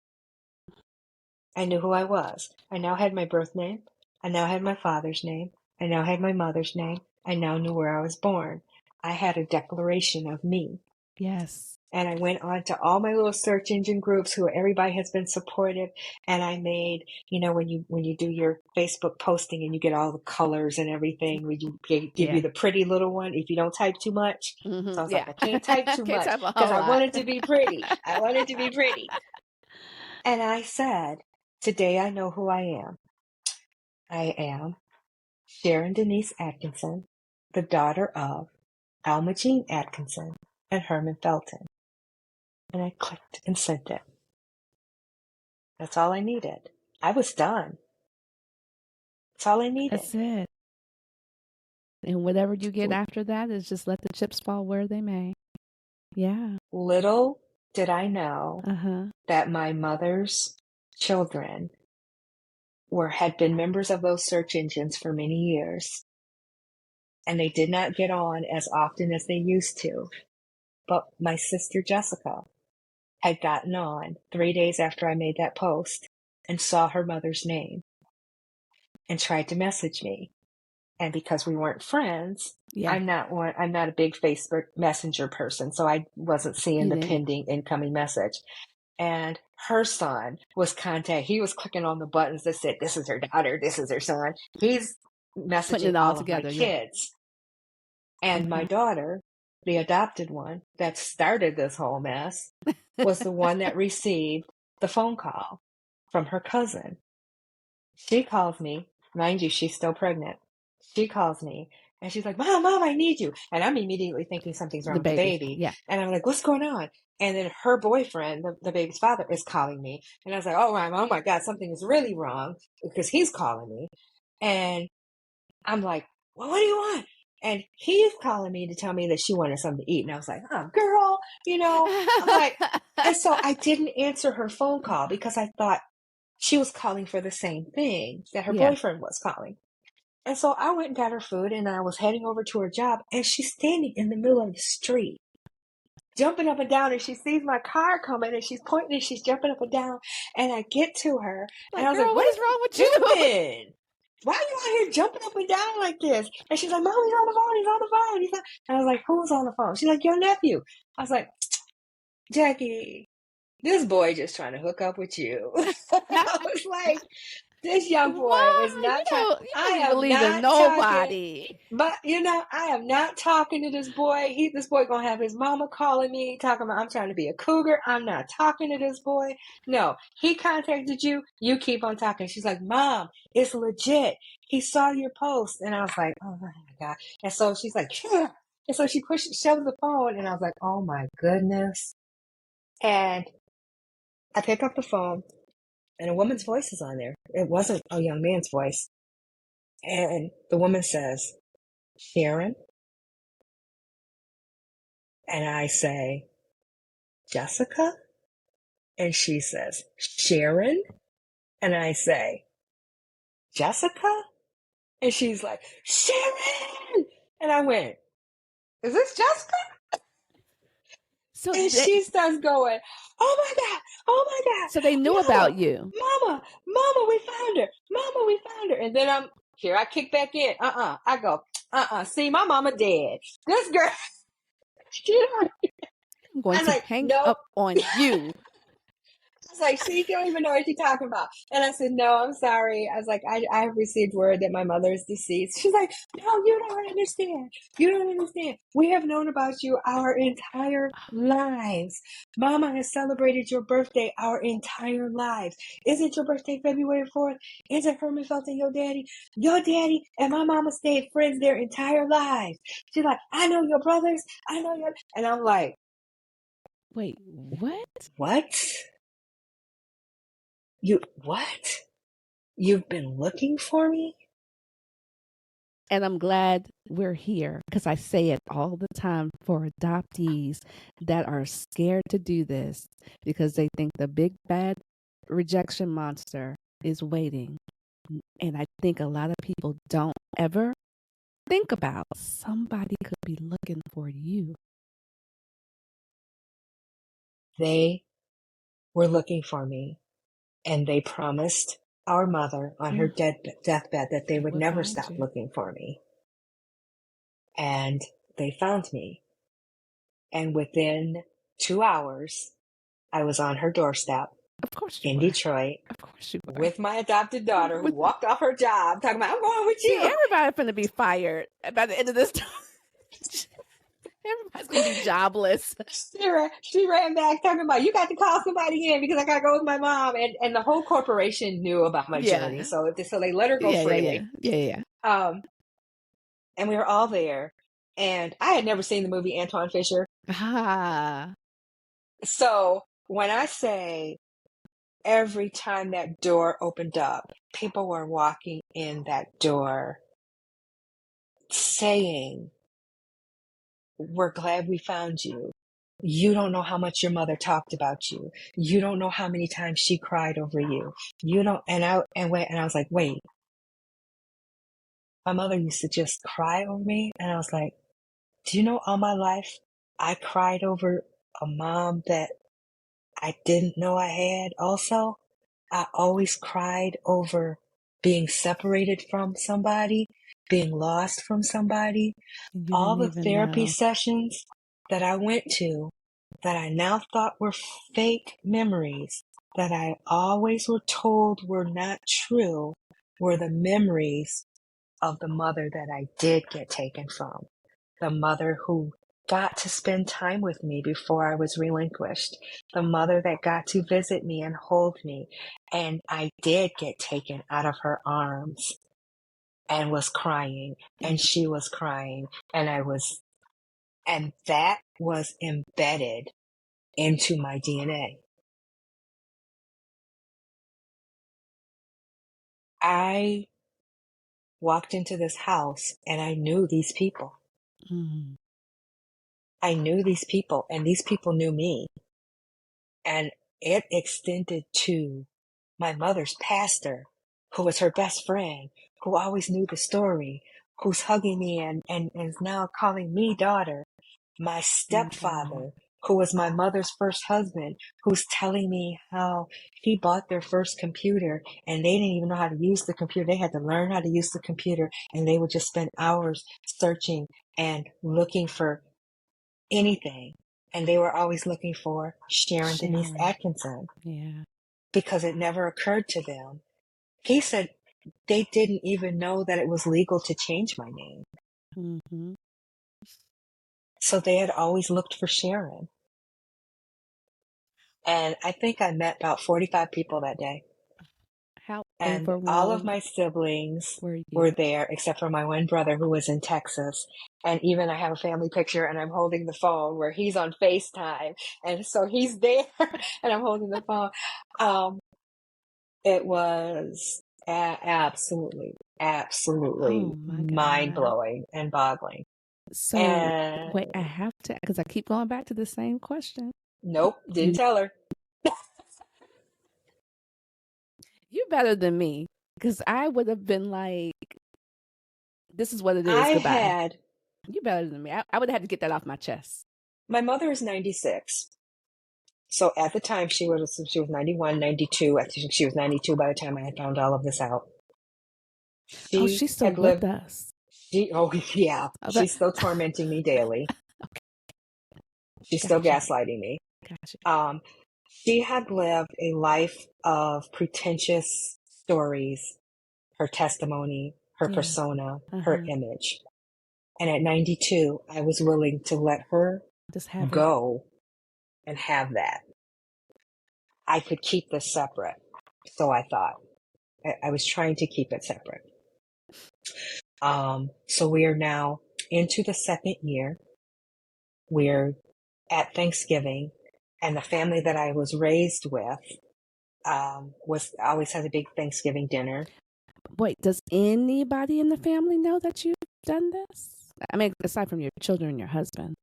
Speaker 3: I now had my birth name. I now had my father's name. I now had my mother's name. I now knew where I was born. I had a declaration of me.
Speaker 1: Yes.
Speaker 3: And I went on to all my little search engine groups who everybody has been supportive. And I made, when you do your Facebook posting and you get all the colors and everything, we give you the pretty little one if you don't type too much. So I was like, I can't type too much because I want it to be pretty. I want it to be pretty. And I said, today I know who I am. I am Sharon Denise Atkinson, the daughter of Alma Jean Atkinson and Herman Felton. And I clicked and sent it. That's all I needed. I was done. That's all I needed.
Speaker 1: That's it. And whatever you get after that is just let the chips fall where they may. Yeah.
Speaker 3: Little did I know that my mother's children had been members of those search engines for many years. And they did not get on as often as they used to. But my sister Jessica had gotten on 3 days after I made that post and saw her mother's name and tried to message me. And because we weren't friends, I'm not a big Facebook Messenger person, so I wasn't seeing the pending incoming message. And her son was he was clicking on the buttons that said, this is her daughter, this is her son. He's messaging all together, of my kids. And my daughter, the adopted one that started this whole mess, was the one that received the phone call from her cousin. She calls me, mind you, she's still pregnant. She calls me And she's like, Mom, I need you. And I'm immediately thinking something's wrong
Speaker 1: The
Speaker 3: with the
Speaker 1: baby.
Speaker 3: baby.
Speaker 1: Yeah.
Speaker 3: And I'm like, what's going on? And then her boyfriend, the baby's father, is calling me. And I was like, oh my God, something is really wrong because he's calling me. And I'm like, well, what do you want? And he's calling me to tell me that she wanted something to eat. And I was like, oh, girl, I'm like, and so I didn't answer her phone call because I thought she was calling for the same thing that her
Speaker 1: Yeah.
Speaker 3: boyfriend was calling. And so I went and got her food and I was heading over to her job and she's standing in the middle of the street, jumping up and down, and she sees my car coming and she's pointing and she's jumping up and down. And I get to her and I was like,
Speaker 1: girl,
Speaker 3: what
Speaker 1: what is
Speaker 3: are
Speaker 1: wrong with
Speaker 3: you
Speaker 1: you?
Speaker 3: doing? Why are you out here jumping up and down like this? And she's like, Mom, he's on the phone. He's on the phone. And I was like, who's on the phone? She's like, your nephew. I was like, Jackie, this boy just trying to hook up with you. I was like, this young boy is
Speaker 1: Why?
Speaker 3: not trying.
Speaker 1: You
Speaker 3: I
Speaker 1: don't
Speaker 3: am
Speaker 1: believe in
Speaker 3: not talking.
Speaker 1: nobody.
Speaker 3: But I am not talking to this boy. This boy gonna have his mama calling me, talking about I'm trying to be a cougar. I'm not talking to this boy. No, he contacted you. You keep on talking. She's like, Mom, it's legit. He saw your post, and I was like, oh my God. And so she's like, yeah. And so she shoves the phone, and I was like, oh my goodness. And I pick up the phone, and a woman's voice is on there. It wasn't a young man's voice. And the woman says, Sharon? And I say, Jessica? And she says, Sharon? And I say, Jessica? And she's like, Sharon! And I went, is this Jessica?
Speaker 1: So
Speaker 3: And she starts going, oh my God, oh my God.
Speaker 1: So they knew
Speaker 3: Mama,
Speaker 1: about you.
Speaker 3: Mama, we found her. Mama, we found her. And then I kick back in. I go, see, my mama dead. This girl,
Speaker 1: I'm going
Speaker 3: I'm
Speaker 1: to
Speaker 3: like,
Speaker 1: hang
Speaker 3: no.
Speaker 1: up on you.
Speaker 3: I was like, she don't even know what she's talking about. And I said, no, I'm sorry. I was like, I have received word that my mother is deceased. She's like, no, you don't understand. You don't understand. We have known about you our entire lives. Mama has celebrated your birthday our entire lives. Isn't your birthday February 4th? Isn't Herman Felton your daddy? Your daddy and my mama stayed friends their entire lives. She's like, I know your brothers. I know your... And I'm like,
Speaker 1: wait, what?
Speaker 3: What? What? You've been looking for me?
Speaker 1: And I'm glad we're here because I say it all the time for adoptees that are scared to do this because they think the big bad rejection monster is waiting. And I think a lot of people don't ever think about somebody could be looking for you.
Speaker 3: They were looking for me, and they promised our mother on her deathbed that they would never stop looking for me. And they found me. And within 2 hours, I was on her doorstep
Speaker 1: Of course you
Speaker 3: in
Speaker 1: were.
Speaker 3: Detroit
Speaker 1: Of course you were.
Speaker 3: with my adopted daughter who walked off her job talking about, I'm going with you.
Speaker 1: Everybody's going to be fired by the end of this time. Everybody's going to be jobless.
Speaker 3: She ran back talking about, you got to call somebody in because I got to go with my mom. And the whole corporation knew about my journey. So they let her go freely.
Speaker 1: Yeah.
Speaker 3: And we were all there. And I had never seen the movie Antoine Fisher. So when I say every time that door opened up, people were walking in that door saying, we're glad we found you. You don't know how much your mother talked about you. You don't know how many times she cried over you. You don't, and I was like, wait, my mother used to just cry over me. And I was like, do you know all my life I cried over a mom that I didn't know I had also? I always cried over being separated from somebody, being lost from somebody. All the therapy sessions that I went to that I now thought were fake memories, that I always were told were not true, were the memories of the mother that I did get taken from. The mother who got to spend time with me before I was relinquished. The mother that got to visit me and hold me. And I did get taken out of her arms. and was crying, and she was crying, and and that was embedded into my DNA. I walked into this house and I knew these people.
Speaker 1: Mm.
Speaker 3: I knew these people, and these people knew me. And it extended to my mother's pastor, who was her best friend, who always knew the story, who's hugging me and is now calling me daughter. My stepfather, who was my mother's first husband, who's telling me how he bought their first computer and they didn't even know how to use the computer. They had to learn how to use the computer, and they would just spend hours searching and looking for anything. And they were always looking for Sharon Denise Atkinson.
Speaker 1: Yeah.
Speaker 3: Because it never occurred to them. He said they didn't even know that it was legal to change my name.
Speaker 1: Mm-hmm.
Speaker 3: So they had always looked for Sharon. And I think I met about 45 people that day.
Speaker 1: How
Speaker 3: And all of my siblings were there, except for my one brother who was in Texas. And even I have a family picture, and I'm holding the phone where he's on FaceTime. And so he's there, and I'm holding the phone. It was absolutely mind-blowing and boggling.
Speaker 1: So, wait, I have to, because I keep going back to the same question.
Speaker 3: Nope, didn't tell her.
Speaker 1: You're better than me, because I would have been like, this is what it is, goodbye. You're better than me. I would have had to get that off my chest.
Speaker 3: My mother is 96. So at the time, she was 91, 92. I think she was 92 by the time I had found all of this out.
Speaker 1: She's still with us.
Speaker 3: Yeah. She's still tormenting me daily.
Speaker 1: Okay.
Speaker 3: She's still gaslighting me.
Speaker 1: Gotcha.
Speaker 3: She had lived a life of pretentious stories, her testimony, her persona, her image. And at 92, I was willing to let her go and have that. I could keep this separate. So I thought. I was trying to keep it separate. So we are now into the second year. We're at Thanksgiving, and the family that I was raised with always has a big Thanksgiving dinner.
Speaker 1: Wait, does anybody in the family know that you've done this? I mean, aside from your children and your husband.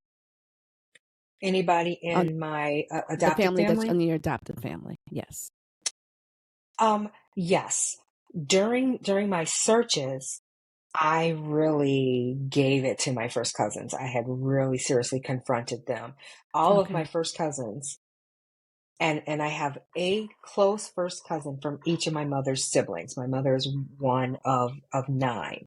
Speaker 3: Anybody in my adoptive family?
Speaker 1: That's in your adoptive family, yes.
Speaker 3: Yes. During my searches, I really gave it to my first cousins. I had really seriously confronted them. All of my first cousins, and I have a close first cousin from each of my mother's siblings. My mother is one of 9.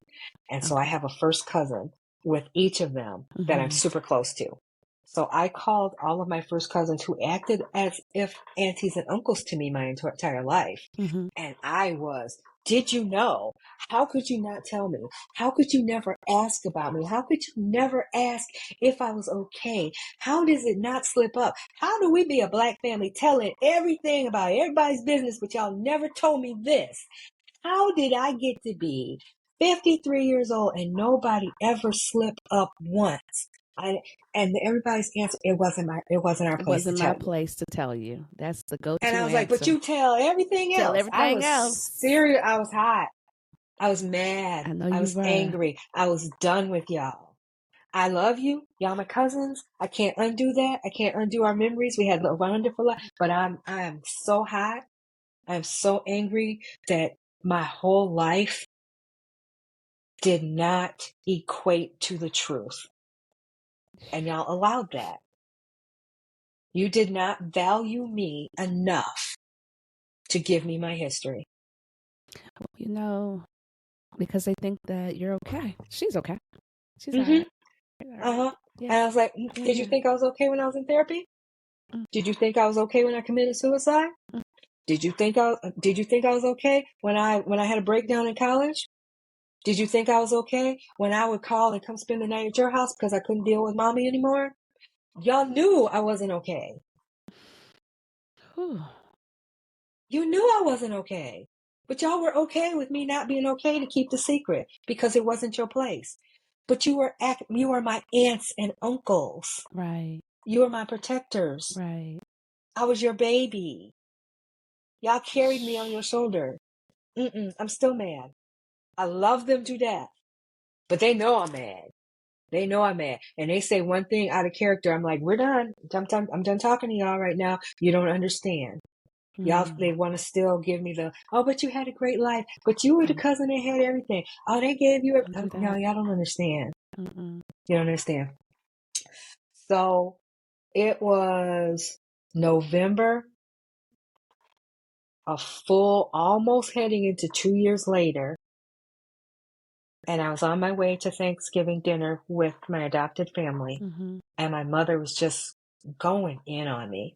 Speaker 3: And so I have a first cousin with each of them that I'm super close to. So I called all of my first cousins who acted as if aunties and uncles to me my entire life. And I was, did you know? How could you not tell me? How could you never ask about me? How could you never ask if I was okay? How does it not slip up? How do we be a black family telling everything about everybody's business, but y'all never told me this? How did I get to be 53 years old and nobody ever slipped up once? And everybody's answer, it wasn't our place. It wasn't my place
Speaker 1: to tell you. That's the go-to
Speaker 3: And I was
Speaker 1: answer.
Speaker 3: like, but you tell everything else.
Speaker 1: Tell everything else.
Speaker 3: Serious. I was hot. I was mad.
Speaker 1: I know you
Speaker 3: was
Speaker 1: were.
Speaker 3: Angry. I was done with y'all. I love you. Y'all my cousins. I can't undo that. I can't undo our memories. We had a wonderful life. But I'm so hot. I'm so angry that my whole life did not equate to the truth. And y'all allowed that. You did not value me enough to give me my history.
Speaker 1: You know, because they think that you're okay. She's okay. She's all right.
Speaker 3: Yeah. And I was like, did you think I was okay when I was in therapy? Did you think I was okay when I committed suicide? Did you think I was okay when I had a breakdown in college? Did you think I was okay when I would call and come spend the night at your house because I couldn't deal with mommy anymore? Y'all knew I wasn't okay. You knew I wasn't okay. But y'all were okay with me not being okay to keep the secret because it wasn't your place. But you were my aunts and uncles.
Speaker 1: Right.
Speaker 3: You were my protectors.
Speaker 1: Right.
Speaker 3: I was your baby. Y'all carried me on your shoulder. I'm still mad. I love them to death. But they know I'm mad. They know I'm mad. And they say one thing out of character. I'm like, we're done. I'm done talking to y'all right now. You don't understand. Y'all, they want to still give me but you had a great life. But you were the cousin that had everything. Oh, they gave you no, y'all don't understand.
Speaker 1: Mm-mm.
Speaker 3: You don't understand. So it was November, a full, almost heading into 2 years later. And I was on my way to Thanksgiving dinner with my adopted family.
Speaker 1: Mm-hmm.
Speaker 3: And my mother was just going in on me.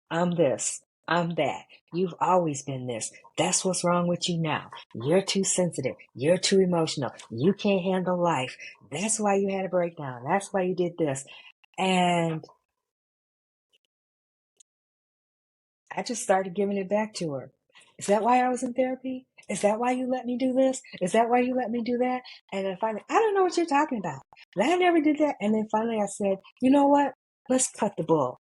Speaker 3: I'm this. I'm that. You've always been this. That's what's wrong with you now. You're too sensitive. You're too emotional. You can't handle life. That's why you had a breakdown. That's why you did this. And I just started giving it back to her. Is that why I was in therapy? Is that why you let me do this? Is that why you let me do that? And then finally, I don't know what you're talking about. I never did that. And then finally I said, you know what? Let's cut the bull.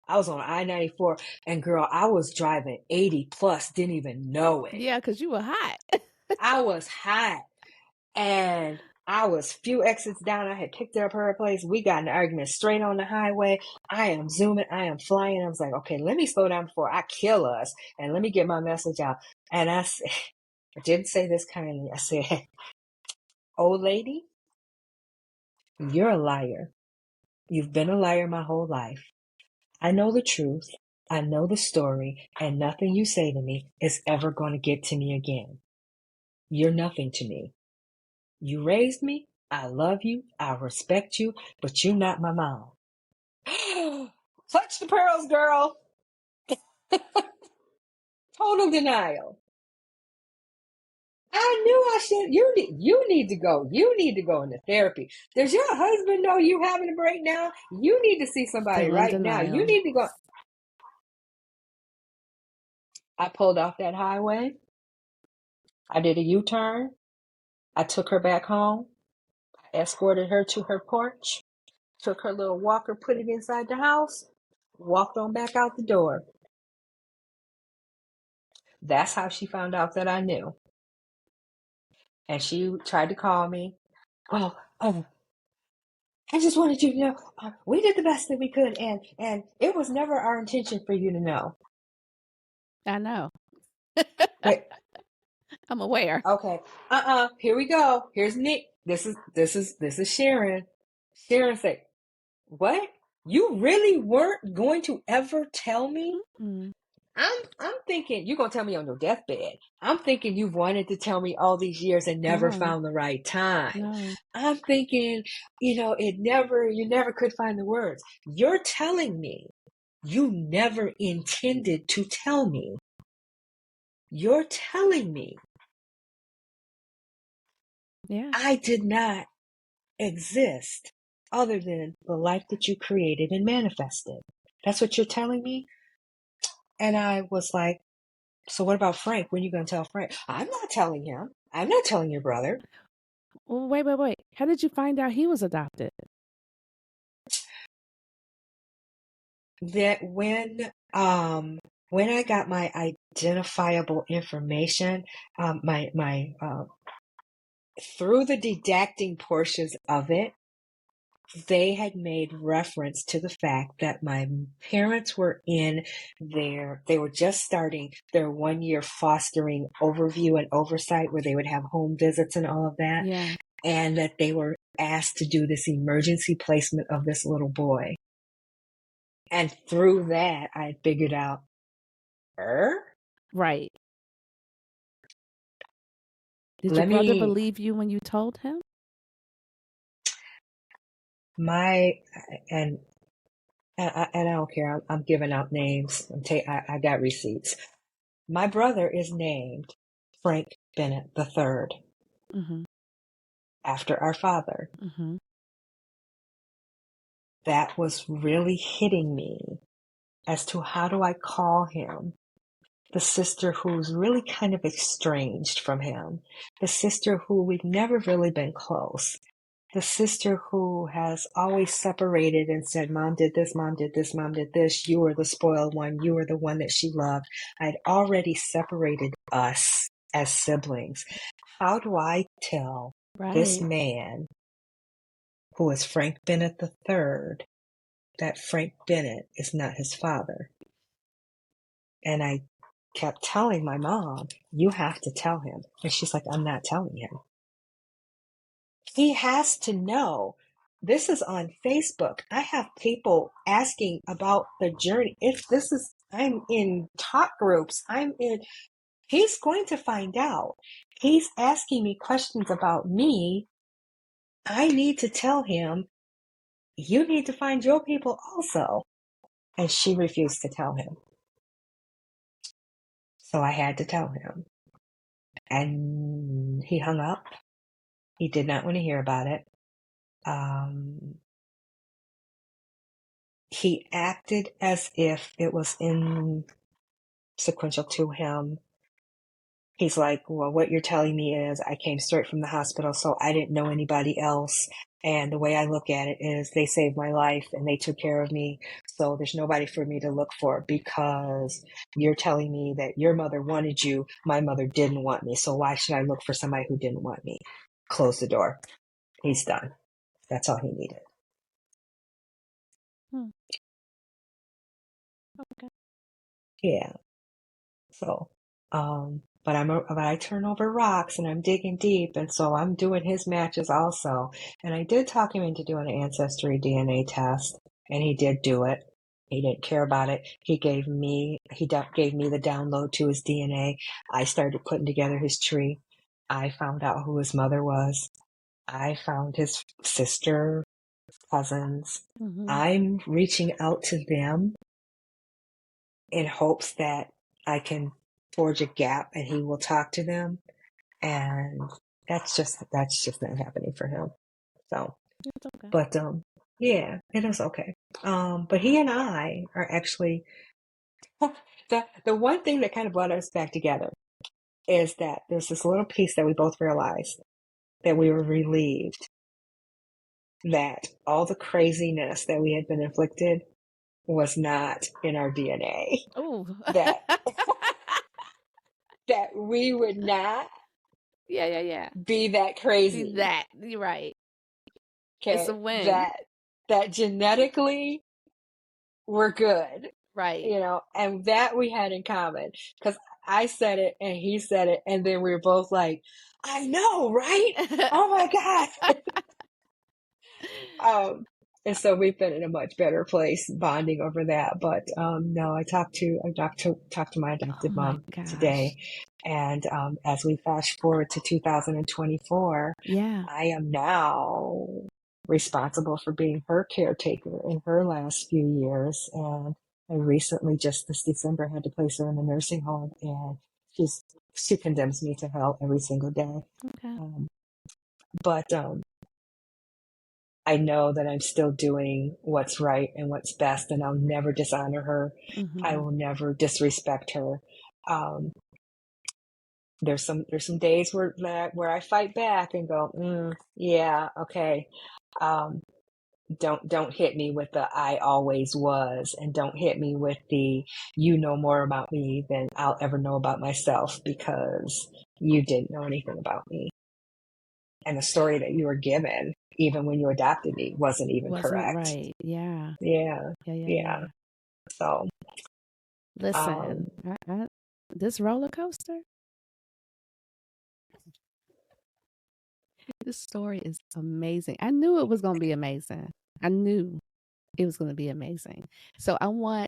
Speaker 3: I was on I-94 and girl, I was driving 80 plus, didn't even know it.
Speaker 1: Yeah, because you were hot.
Speaker 3: I was hot and I was few exits down. I had picked up her place. We got in an argument straight on the highway. I am zooming. I am flying. I was like, okay, let me slow down before I kill us and let me get my message out. And I didn't say this kindly. I said, old lady, you're a liar. You've been a liar my whole life. I know the truth. I know the story, and nothing you say to me is ever going to get to me again. You're nothing to me. You raised me. I love you. I respect you, but you're not my mom. Clutch the pearls, girl. Total denial. I knew I should. You need to go. You need to go into therapy. Does your husband know you having a breakdown? You need to see somebody
Speaker 1: Still in
Speaker 3: right now. You
Speaker 1: denial.
Speaker 3: need to go. I pulled off that highway. I did a U-turn. I took her back home. I escorted her to her porch. Took her little walker, put it inside the house. Walked on back out the door. That's how she found out that I knew. And she tried to call me. Well, I just wanted you to know we did the best that we could, and it was never our intention for you to know.
Speaker 1: I know.
Speaker 3: Wait,
Speaker 1: I'm aware.
Speaker 3: okay, here we go. Here's Nick. This is Sharon. Sharon said, "What? You really weren't going to ever tell me?"
Speaker 1: Mm-mm.
Speaker 3: I'm thinking you're gonna tell me on your deathbed. I'm thinking you've wanted to tell me all these years and never
Speaker 1: No.
Speaker 3: found the right time.
Speaker 1: No.
Speaker 3: I'm thinking, you never could find the words. You're telling me you never intended to tell me. You're telling me
Speaker 1: Yeah.
Speaker 3: I did not exist other than the life that you created and manifested. That's what you're telling me? And I was like, so what about Frank? When are you going to tell Frank? I'm not telling him. I'm not telling your brother.
Speaker 1: Well, wait. How did you find out he was adopted?
Speaker 3: That when I got my identifiable information, my through the didacting portions of it, they had made reference to the fact that my parents were they were just starting their 1 year fostering overview and oversight where they would have home visits and all of that.
Speaker 1: Yeah.
Speaker 3: And that they were asked to do this emergency placement of this little boy. And through that, I figured out,
Speaker 1: Right. Did your
Speaker 3: let
Speaker 1: brother
Speaker 3: me,
Speaker 1: believe you when you told him?
Speaker 3: my, and I don't care. I'm giving out names. I got receipts. My brother is named Frank Bennett III
Speaker 1: Mm-hmm.
Speaker 3: after our father.
Speaker 1: Mm-hmm.
Speaker 3: That was really hitting me as to how do I call him? the sister who's really kind of estranged from him, the sister who we've never really been close, the sister who has always separated and said, Mom did this, Mom did this, Mom did this. You were the spoiled one. You were the one that she loved. I'd already separated us as siblings. How do I tell this
Speaker 1: Right.
Speaker 3: man who is Frank Bennett III that Frank Bennett is not his father? And I kept telling my mom, you have to tell him. And she's like, I'm not telling him. He has to know. This is on Facebook. I have people asking about the journey. I'm in talk groups. He's going to find out. He's asking me questions about me. I need to tell him, you need to find your people also. And she refused to tell him. So I had to tell him. And he hung up. He did not want to hear about it. He acted as if it was insequential to him. He's like, well, what you're telling me is I came straight from the hospital, so I didn't know anybody else. And the way I look at it is they saved my life and they took care of me. So there's nobody for me to look for because you're telling me that your mother wanted you. My mother didn't want me. So why should I look for somebody who didn't want me? Close the door. He's done. That's all he needed.
Speaker 1: Okay.
Speaker 3: Yeah. So, but I turn over rocks and I'm digging deep. And so I'm doing his matches also. And I did talk him into doing an Ancestry DNA test and he did do it. He didn't care about it. He gave me the download to his DNA. I started putting together his tree. I found out who his mother was. I found his sister, cousins.
Speaker 1: Mm-hmm.
Speaker 3: I'm reaching out to them in hopes that I can forge a gap and he will talk to them. And that's just not happening for him. So,
Speaker 1: It's okay.
Speaker 3: but, yeah, it is okay. But he and I are actually, the one thing that kind of brought us back together is that there's this little piece that we both realized that we were relieved that all the craziness that we had been inflicted was not in our DNA.
Speaker 1: Oh.
Speaker 3: That that we would not
Speaker 1: Yeah.
Speaker 3: be that crazy.
Speaker 1: See that. You're right.
Speaker 3: Okay.
Speaker 1: It's a win.
Speaker 3: That genetically we're good.
Speaker 1: Right.
Speaker 3: You know, and that we had in common. Because I said it and he said it, and then we were both like, I know, right? Oh my God. And so we've been in a much better place bonding over that. But no, I talked to my adopted mom today. And as we flash forward to 2024,
Speaker 1: yeah,
Speaker 3: I am now responsible for being her caretaker in her last few years. And I recently, just this December, had to place her in a nursing home, and she condemns me to hell every single day.
Speaker 1: Okay.
Speaker 3: But I know that I'm still doing what's right and what's best, and I'll never dishonor her.
Speaker 1: Mm-hmm.
Speaker 3: I will never disrespect her. There's some days where I fight back and go, yeah, okay. Don't hit me with the I always was, and don't hit me with the you know more about me than I'll ever know about myself because you didn't know anything about me. And the story that you were given, even when you adopted me, wasn't even correct.
Speaker 1: Right. Yeah.
Speaker 3: Yeah. So,
Speaker 1: listen, this roller coaster, this story is amazing. I knew it was going to be amazing. I knew it was going to be amazing. So I want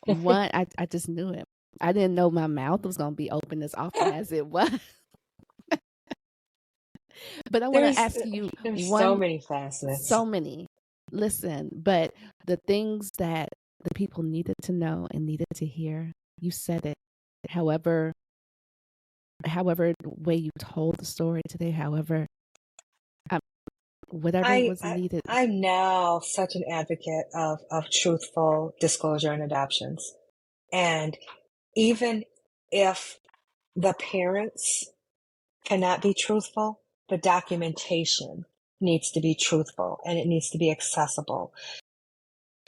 Speaker 1: one. I just knew it. I didn't know my mouth was going to be open as often as it was. But I want to ask you
Speaker 3: there's so many facets.
Speaker 1: So many. Listen, but the things that the people needed to know and needed to hear, you said it. However way you told the story today, whatever was needed.
Speaker 3: I'm now such an advocate of truthful disclosure and adoptions. And even if the parents cannot be truthful, the documentation needs to be truthful and it needs to be accessible.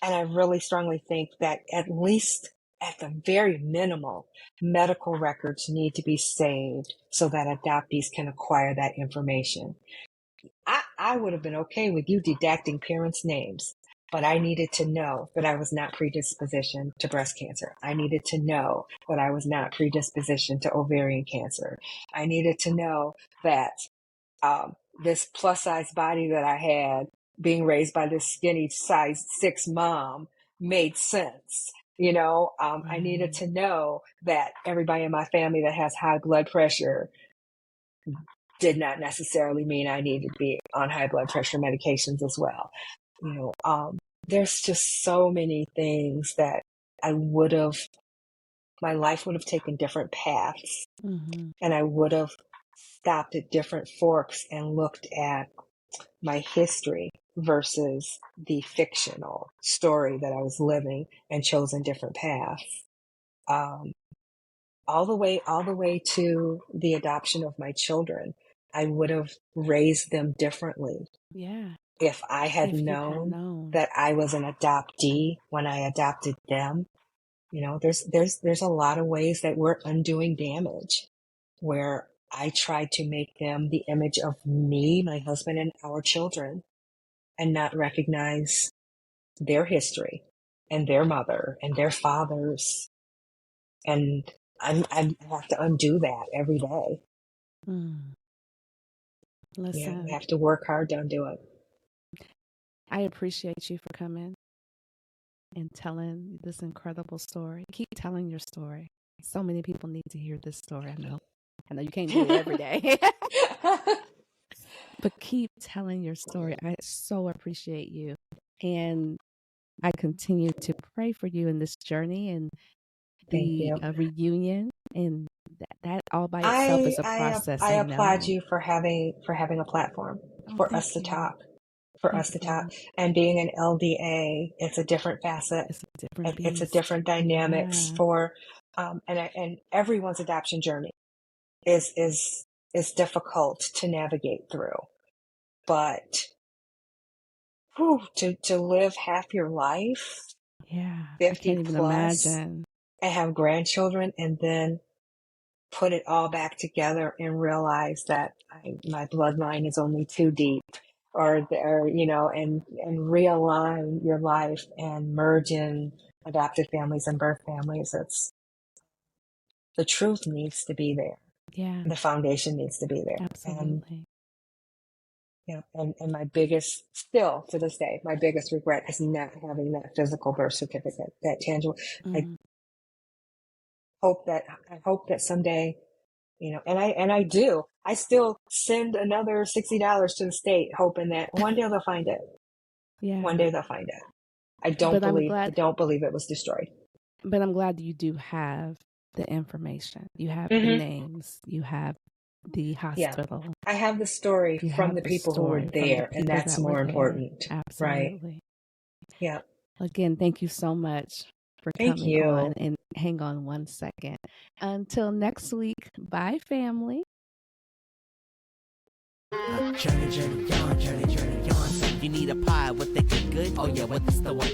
Speaker 3: And I really strongly think that at least at the very minimal, medical records need to be saved so that adoptees can acquire that information. I would have been okay with you deducting parents' names, but I needed to know that I was not predispositioned to breast cancer. I needed to know that I was not predispositioned to ovarian cancer. I needed to know that this plus size body that I had being raised by this skinny size 6 mom made sense. I needed to know that everybody in my family that has high blood pressure did not necessarily mean I needed to be on high blood pressure medications as well. There's just so many things that my life would have taken different paths, and I would have stopped at different forks and looked at my history versus the fictional story that I was living and chosen different paths. All the way to the adoption of my children, I would have raised them differently.
Speaker 1: Yeah.
Speaker 3: If I had known that I was an adoptee when I adopted them. There's a lot of ways that we're undoing damage, where I tried to make them the image of me, my husband, and our children, and not recognize their history and their mother and their fathers. And I have to undo that every day.
Speaker 1: Listen,
Speaker 3: I have to work hard to undo it.
Speaker 1: I appreciate you for coming and telling this incredible story. Keep telling your story. So many people need to hear this story. I know you can't do it every day. But keep telling your story. I so appreciate you. And I continue to pray for you in this journey and the reunion. And that all by itself is a process.
Speaker 3: I applaud you for having a platform for us to talk. And being an LDA, it's a different facet. It's a different dynamics for, and everyone's adoption journey is difficult to navigate through, but to live half your life, 50 plus, imagine. And have grandchildren, and then put it all back together and realize that my bloodline is only too deep. And realign your life and merge in adoptive families and birth families. The truth needs to be there.
Speaker 1: Yeah.
Speaker 3: The foundation needs to be there.
Speaker 1: Absolutely.
Speaker 3: And my biggest, still to this day, my biggest regret is not having that physical birth certificate, that tangible. I hope that someday, and I do. I still send another $60 to the state, hoping that one day they'll find it. Yeah. One day they'll find it. I don't believe it was destroyed.
Speaker 1: But I'm glad you do have the information. You have the names. You have the hospital.
Speaker 3: Yeah. I have the story from the people who were there, and that's more important.
Speaker 1: Absolutely.
Speaker 3: Right? Yeah.
Speaker 1: Again, thank you so much for coming on. And hang on one second. Until next week, bye, family.
Speaker 2: Journey on. You need a pie with the good. Oh yeah, what's the one?